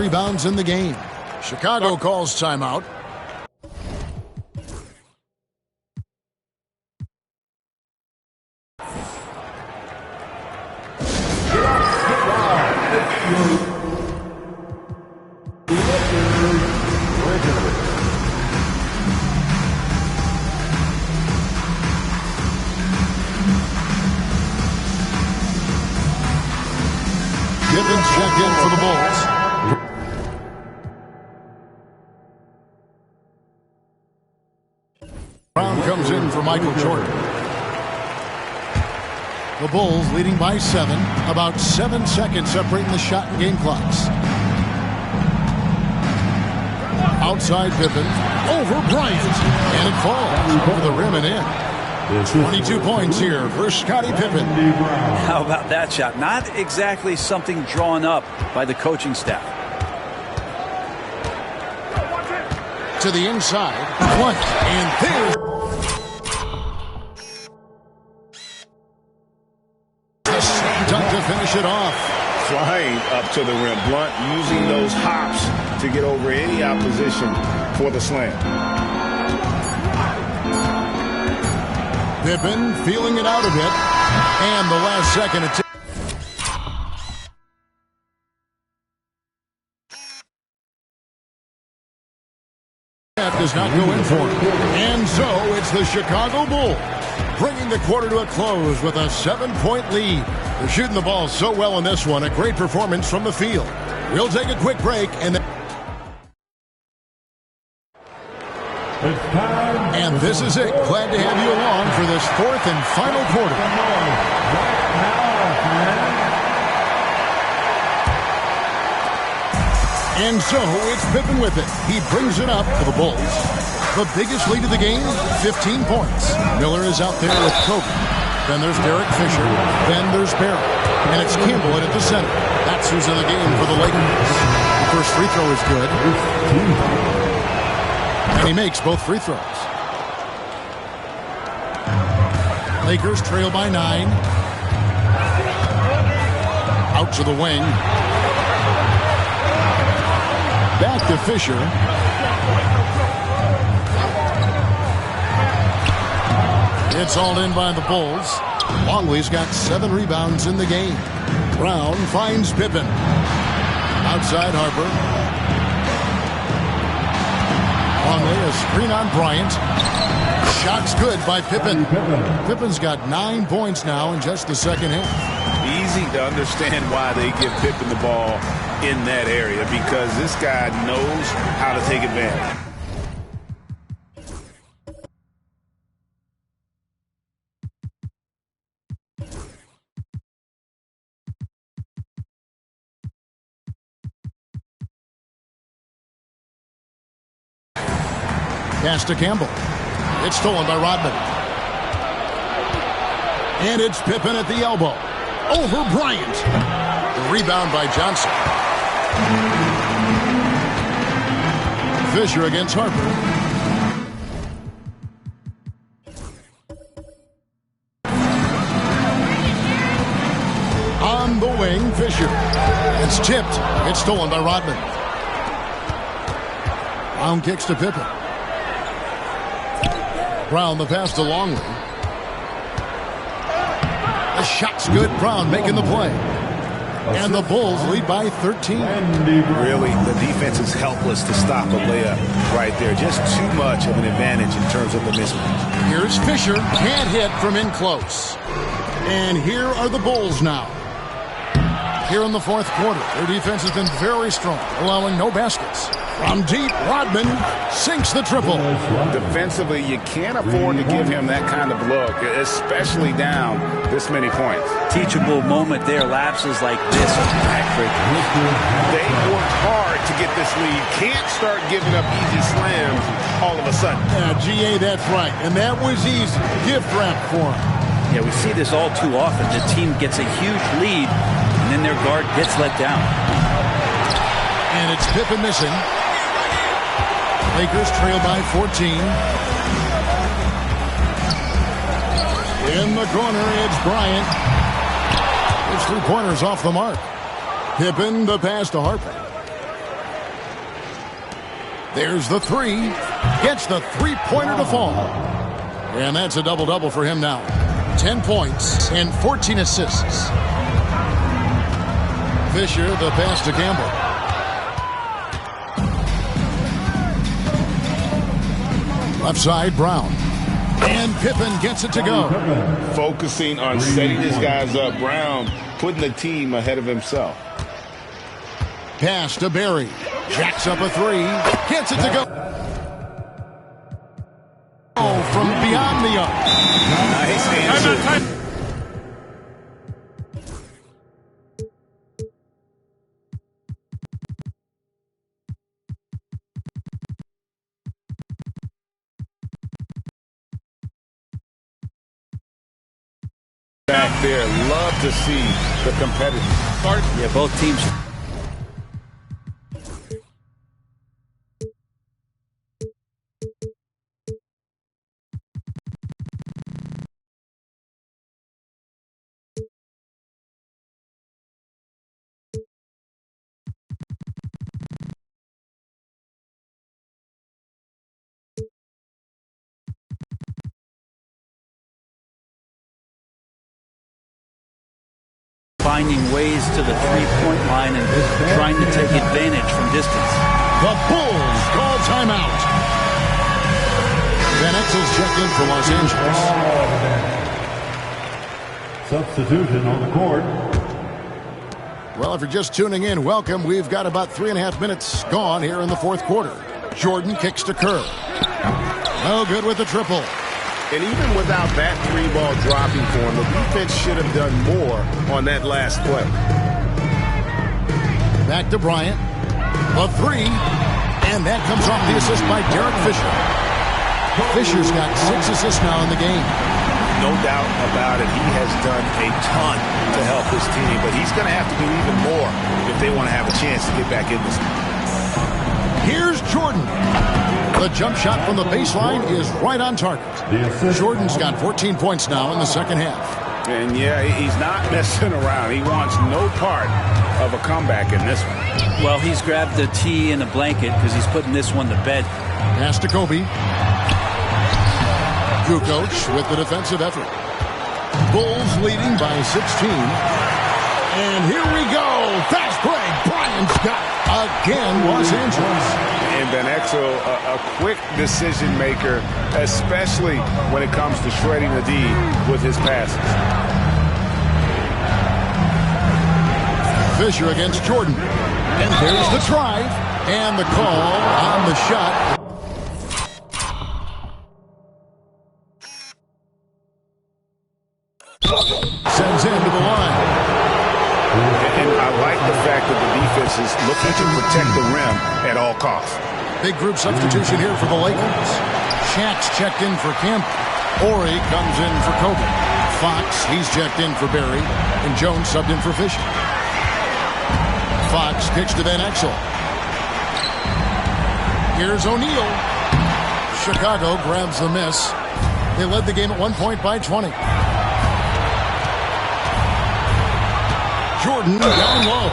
rebounds in the game. Chicago calls timeout. Gibbons checked in for the Bulls. Brown comes in for Michael Jordan. The Bulls leading by 7. About 7 seconds separating the shot and game clocks. Outside Pippen. Over Bryant. And it falls over the rim and in. 22 points here for Scottie Pippen. How about that shot? Not exactly something drawn up by the coaching staff. To the inside. Blunt. And there's the slam dunk to finish it off. Flying up to the rim. Blunt using those hops to get over any opposition for the slam. Pippen feeling it out a bit. And the last second attempt. Does not go in for it. And so it's the Chicago Bulls bringing the quarter to a close with a 7-point lead. They're shooting the ball so well in this one. A great performance from the field. We'll take a quick break and then. And this is it. Glad to have you along for this 4th and final quarter. And so it's Pippen with it. He brings it up for the Bulls. The biggest lead of the game, 15 points. Miller is out there with Kobe. Then there's Derek Fisher. Then there's Barrett. And it's Campbell at the center. That's who's in the game for the Lakers. The first free throw is good. And he makes both free throws. Lakers trail by 9. Out to the wing. Back to Fisher. It's all in by the Bulls. Longley's got 7 rebounds in the game. Brown finds Pippen. Outside Harper. Longley, a screen on Bryant. Shot's good by Pippen. Pippen's got 9 points now in just the second half. Easy to understand why they give Pippen the ball in that area, because this guy knows how to take advantage. Pass to Campbell. It's stolen by Rodman. And it's Pippen at the elbow. Over Bryant. Rebound by Johnson. Fisher against Harper. On the wing, Fisher. It's tipped. It's stolen by Rodman. Brown kicks to Pippen. Brown the pass to Longley. The shot's good. Brown making the play. And the Bulls lead by 13. Really, the defense is helpless to stop a layup right there. Just too much of an advantage in terms of the mismatch. Here's Fisher. Can't hit from in close. And here are the Bulls now. Here in the 4th quarter, their defense has been very strong, allowing no baskets. From deep, Rodman sinks the triple. Defensively, you can't afford to give him that kind of look, especially down this many points. Teachable moment there. Lapses like this are backbreaking. They worked hard to get this lead. Can't start giving up easy slams all of a sudden. Yeah, GA, that's right. And that was easy. Gift wrap for him. Yeah, we see this all too often. The team gets a huge lead, and then their guard gets let down. And it's Pippen missing. Lakers trail by 14. In the corner, it's Bryant. His 3-pointers off the mark. Pippen, the pass to Harper. There's the three. Gets the three-pointer to fall. And that's a double-double for him now. 10 points and 14 assists. Fisher, the pass to Campbell. Left side, Brown. And Pippen gets it to go. Focusing on setting his guys up. Brown putting the team ahead of himself. Pass to Barry. Jacks up a three. Gets it to go. Oh, from beyond the arc. Nice answer. Back there, love to see the competitive start. Yeah, both teams. Finding ways to the three-point line and trying to take advantage from distance. The Bulls call timeout. Van Exel's checked in for Los Angeles. Substitution on the court. Well, if you're just tuning in, welcome. We've got about 3.5 minutes gone here in the fourth quarter. Jordan kicks to Kerr. No good with the triple. And even without that three ball dropping for him, the defense should have done more on that last play. Back to Bryant. A three. And that comes off the assist by Derek Fisher. Fisher's got 6 assists now in the game. No doubt about it. He has done a ton to help his team, but he's going to have to do even more if they want to have a chance to get back in this. Here's Jordan. The jump shot from the baseline is right on target. Jordan's got 14 points now in the second half. And yeah, he's not messing around. He wants no part of a comeback in this one. Well, he's grabbed the tee and a blanket because he's putting this one to bed. Pass to Kobe. Kukoc with the defensive effort. Bulls leading by 16. And here we go. Fast break. Bryant's got it. Again, Los Angeles. And Van Exel, a quick decision maker, especially when it comes to shredding the D with his passes. Fisher against Jordan. And there's the drive. And the call on the shot. Sends him to the line. And I like the fact that the defense is looking to protect the rim at all costs. Big group substitution here for the Lakers. Shaq's checked in for Campbell. Ori comes in for Kobe. Fox, he's checked in for Barry. And Jones subbed in for Fisher. Fox kicks to Van Exel. Here's O'Neal. Chicago grabs the miss. They led the game at 1 point by 20. Jordan down low.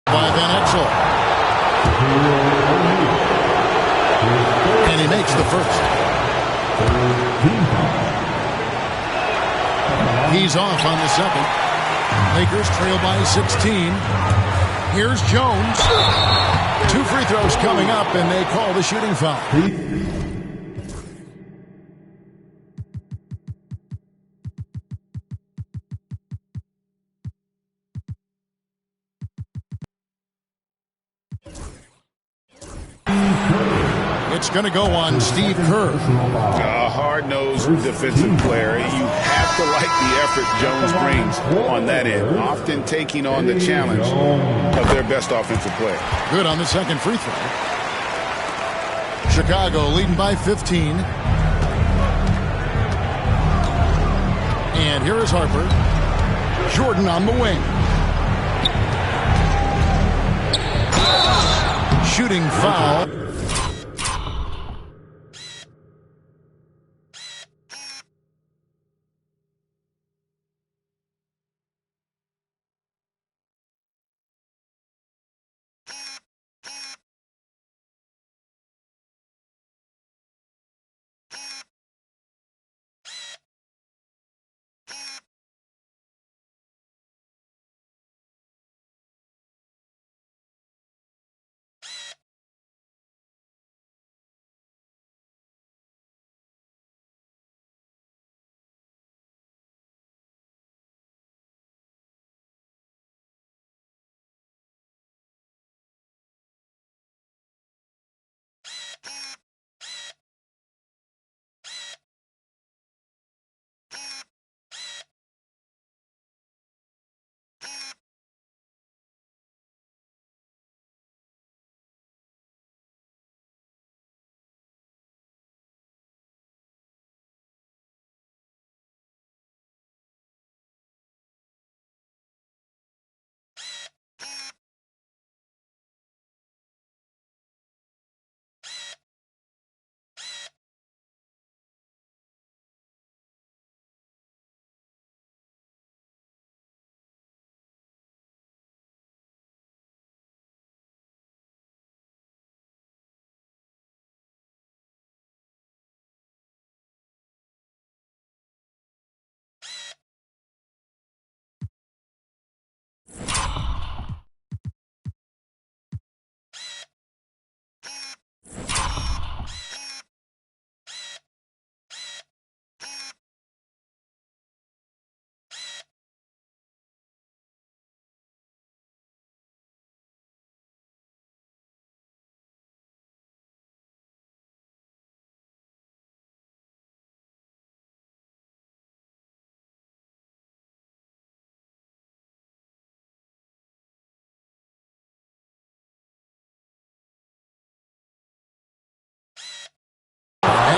By Van Exel. And he makes the first. He's off on the second. Lakers trail by 16. Here's Jones. 2 free throws coming up, and they call the shooting foul. It's going to go on Steve Kerr. A hard-nosed defensive player. You have to like the effort Jones brings on that end, often taking on the challenge of their best offensive player. Good on the second free throw. Chicago leading by 15. And here is Harper. Jordan on the wing. Shooting foul.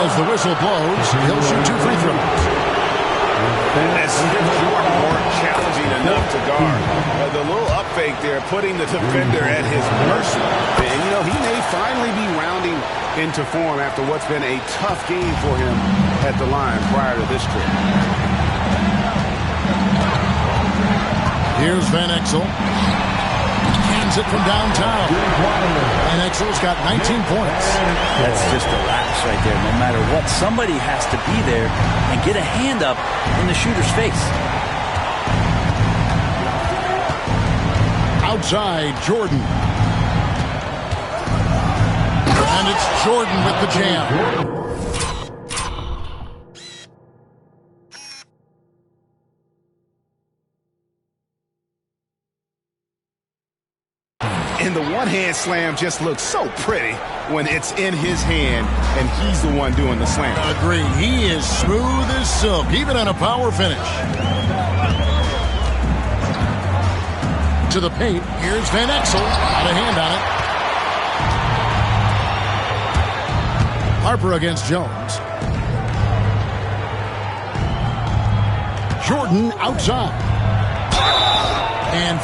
As the whistle blows, he'll shoot 2 free throws. As if Jordan weren't challenging enough to guard. The little up fake there, putting the defender at his mercy. And, you know, he may finally be rounding into form after what's been a tough game for him at the line prior to this trip. Here's Van Exel. Cans it from downtown. Van Exel's got 19 points. That's just a lapse right there. No matter what, somebody has to be there and get a hand up in the shooter's face. Outside, Jordan. And it's Jordan with the jam. And the one-hand slam just looks so pretty when it's in his hand and he's the one doing the slam. Agreed. He is smooth as silk, even on a power finish. To the paint. Here's Van Exel. Got a hand on it. Harper against Jones. Jordan outside. And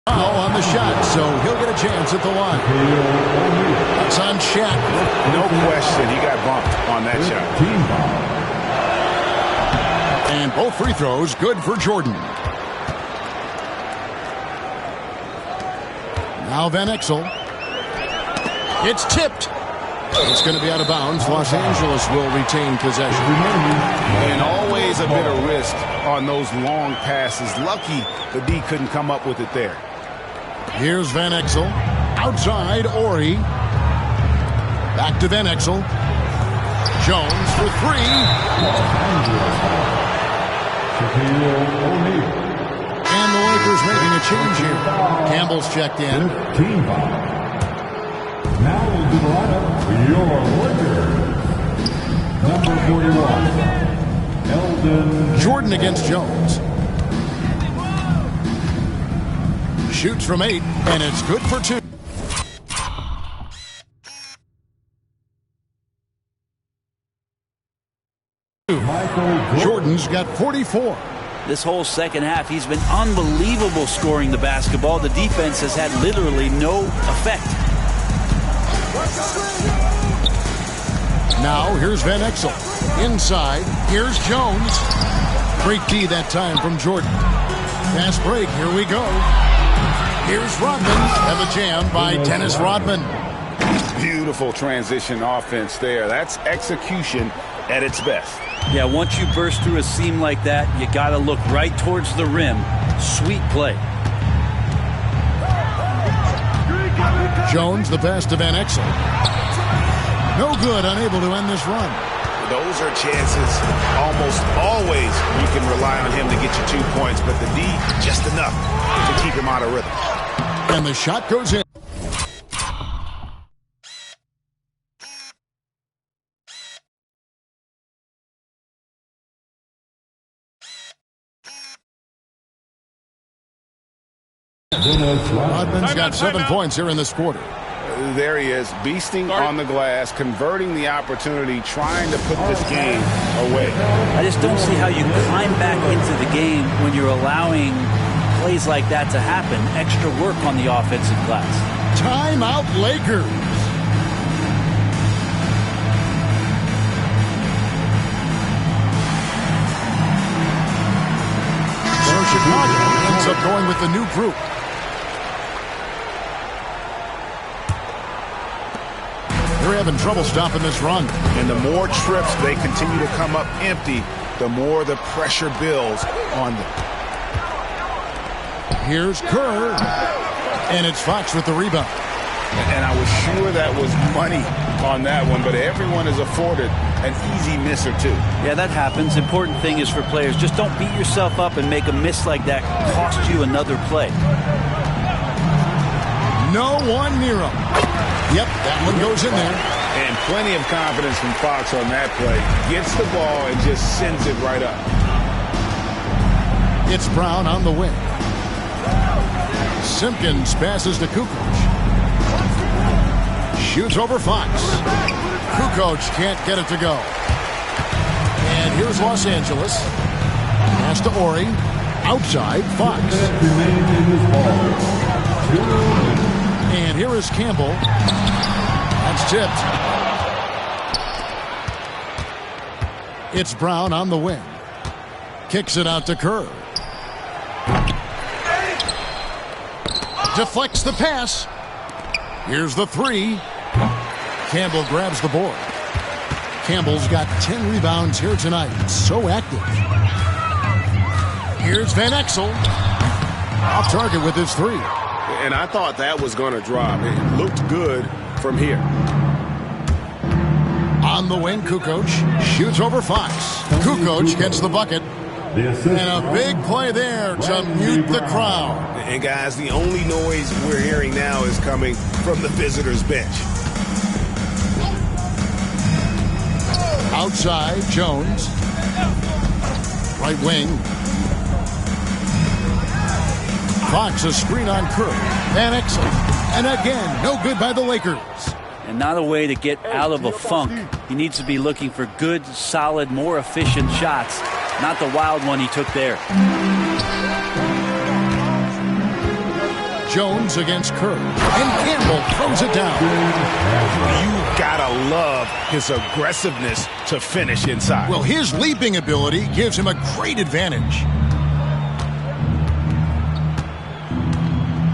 on the shot, so he'll get a chance at the line. It's on Shaq. No question, he got bumped on that shot. And both free throws good for Jordan. Now Van Exel. It's tipped. It's going to be out of bounds. Los Angeles will retain possession. And always a bit of risk on those long passes. Lucky the D couldn't come up with it there. Here's Van Exel. Outside, Ori. Back to Van Exel. Jones for three. And the Lakers making a change here. Campbell's checked in. Now we'll do the lineup for your Lakers. Number 41, Eldon Jordan against Jones. Shoots from 8, and it's good for 2. Jordan's got 44. This whole second half, he's been unbelievable scoring the basketball. The defense has had literally no effect. Now, here's Van Exel. Inside, here's Jones. Great D that time from Jordan. Fast break, here we go. Here's Rodman. Have a jam by Dennis Rodman. Beautiful transition offense there. That's execution at its best. Yeah, once you burst through a seam like that, you got to look right towards the rim. Sweet play. Jones, the pass to Van Exel. No good, unable to end this run. Those are chances almost always you can rely on him to get you 2 points, but the D, just enough to keep him out of rhythm. And the shot goes in. Rodman's got 7 points here in this quarter. There he is, beasting on the glass, converting the opportunity, trying to put this game away. I just don't see how you climb back into the game when you're allowing plays like that to happen. Extra work on the offensive glass. Timeout, Lakers. So Chicago ends up going with the new group. They're having trouble stopping this run. And the more trips they continue to come up empty, the more the pressure builds on them. Here's Kerr. And it's Fox with the rebound. And I was sure that was money on that one, but everyone is afforded an easy miss or two. Yeah, that happens. Important thing is for players, just don't beat yourself up and make a miss like that cost you another play. No one near him. Yep, that one goes in there. And plenty of confidence from Fox on that play. Gets the ball and just sends it right up. It's Brown on the wing. Simpkins passes to Kukoc. Shoots over Fox. Kukoc can't get it to go. And here's Los Angeles. Pass to Ori. Outside, Fox. And here is Campbell. That's tipped. It's Brown on the wing. Kicks it out to Kerr. Deflects the pass. Here's the three. Campbell grabs the board. Campbell's got 10 rebounds here tonight. So active. Here's Van Exel. Off target with his three. And I thought that was going to drop. It looked good from here. On the wing, Kukoc shoots over Fox. Kukoc gets the bucket. And a big play there to mute the crowd. And guys, the only noise we're hearing now is coming from the visitors' bench. Outside, Jones. Right wing. Fox, a screen on Kerr. Van Exel. And again, no good by the Lakers. And not a way to get out of a funk. He needs to be looking for good, solid, more efficient shots. Not the wild one he took there. Jones against Kerr. And Campbell throws it down. You gotta love his aggressiveness to finish inside. Well, his leaping ability gives him a great advantage.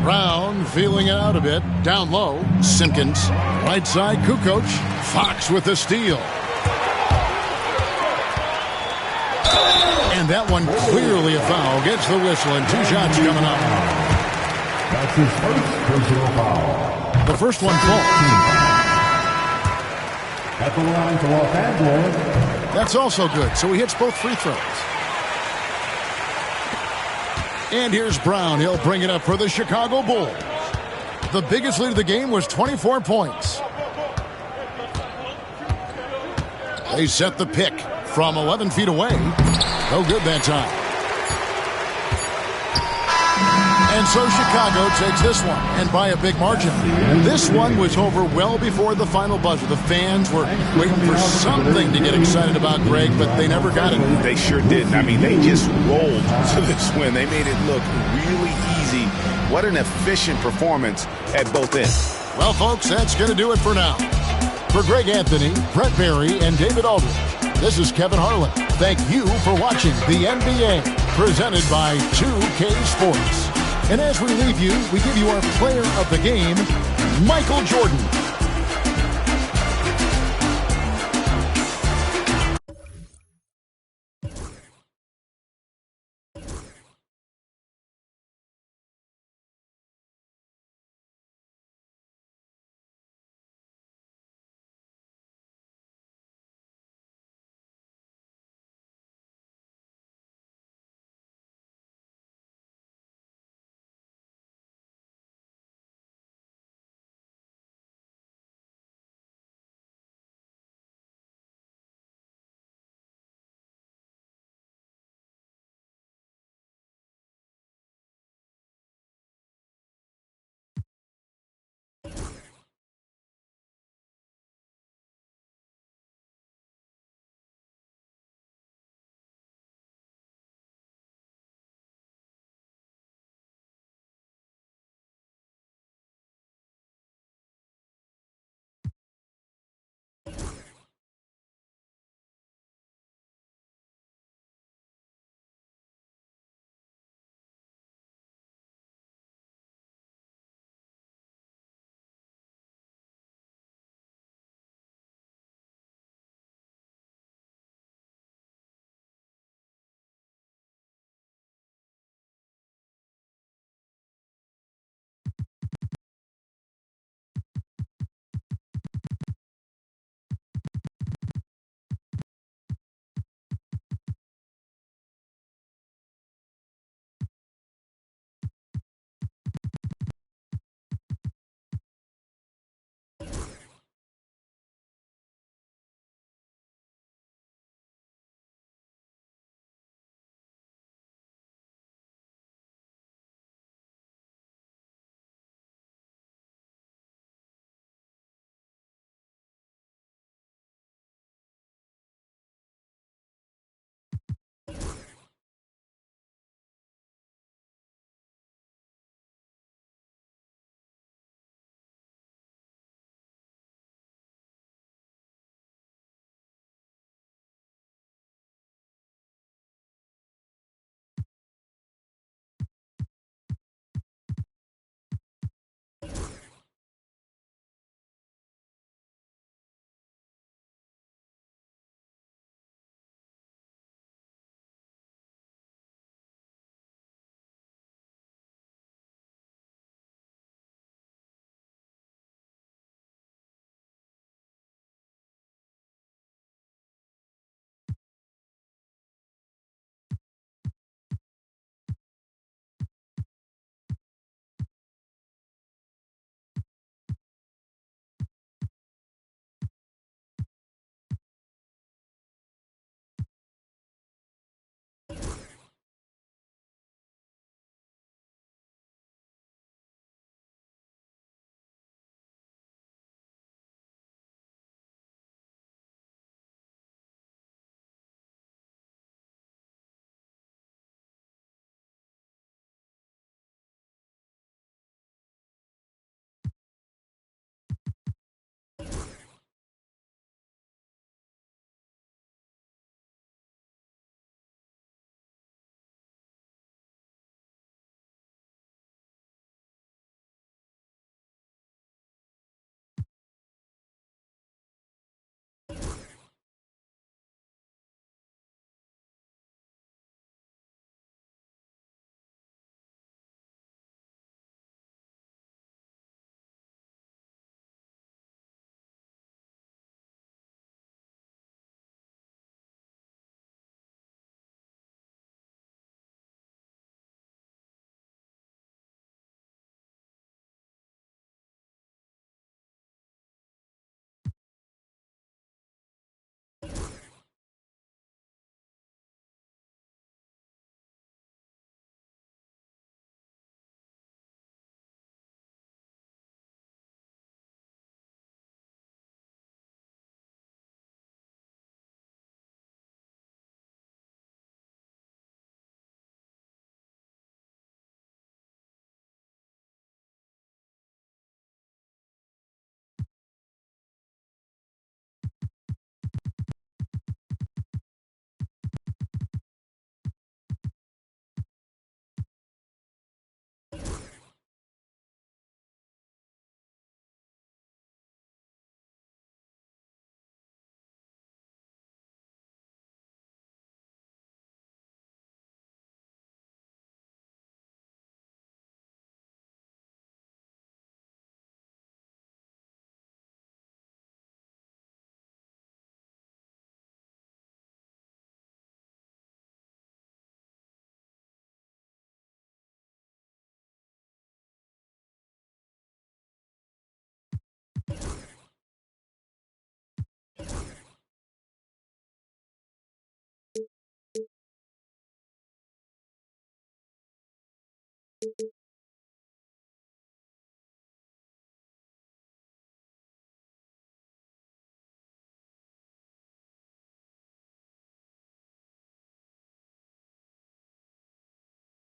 Brown feeling it out a bit. Down low, Simpkins. Right side, Kukoc. Fox with the steal. And that one clearly a foul. Gets the whistle and 2 shots coming up. That's his first personal foul. The first one falls. At the line for Los Angeles. That's also good, so he hits both free throws. And here's Brown. He'll bring it up for the Chicago Bulls. The biggest lead of the game was 24 points. They set the pick from 11 feet away. No good that time. And so Chicago takes this one, and by a big margin. This one was over well before the final buzzer. The fans were waiting for something to get excited about, Greg, but they never got it. They sure didn't. I mean, they just rolled to this win. They made it look really easy. What an efficient performance at both ends. Well, folks, that's going to do it for now. For Greg Anthony, Brett Barry, and David Aldridge, this is Kevin Harlan. Thank you for watching the NBA, presented by 2K Sports. And as we leave you, we give you our player of the game, Michael Jordan.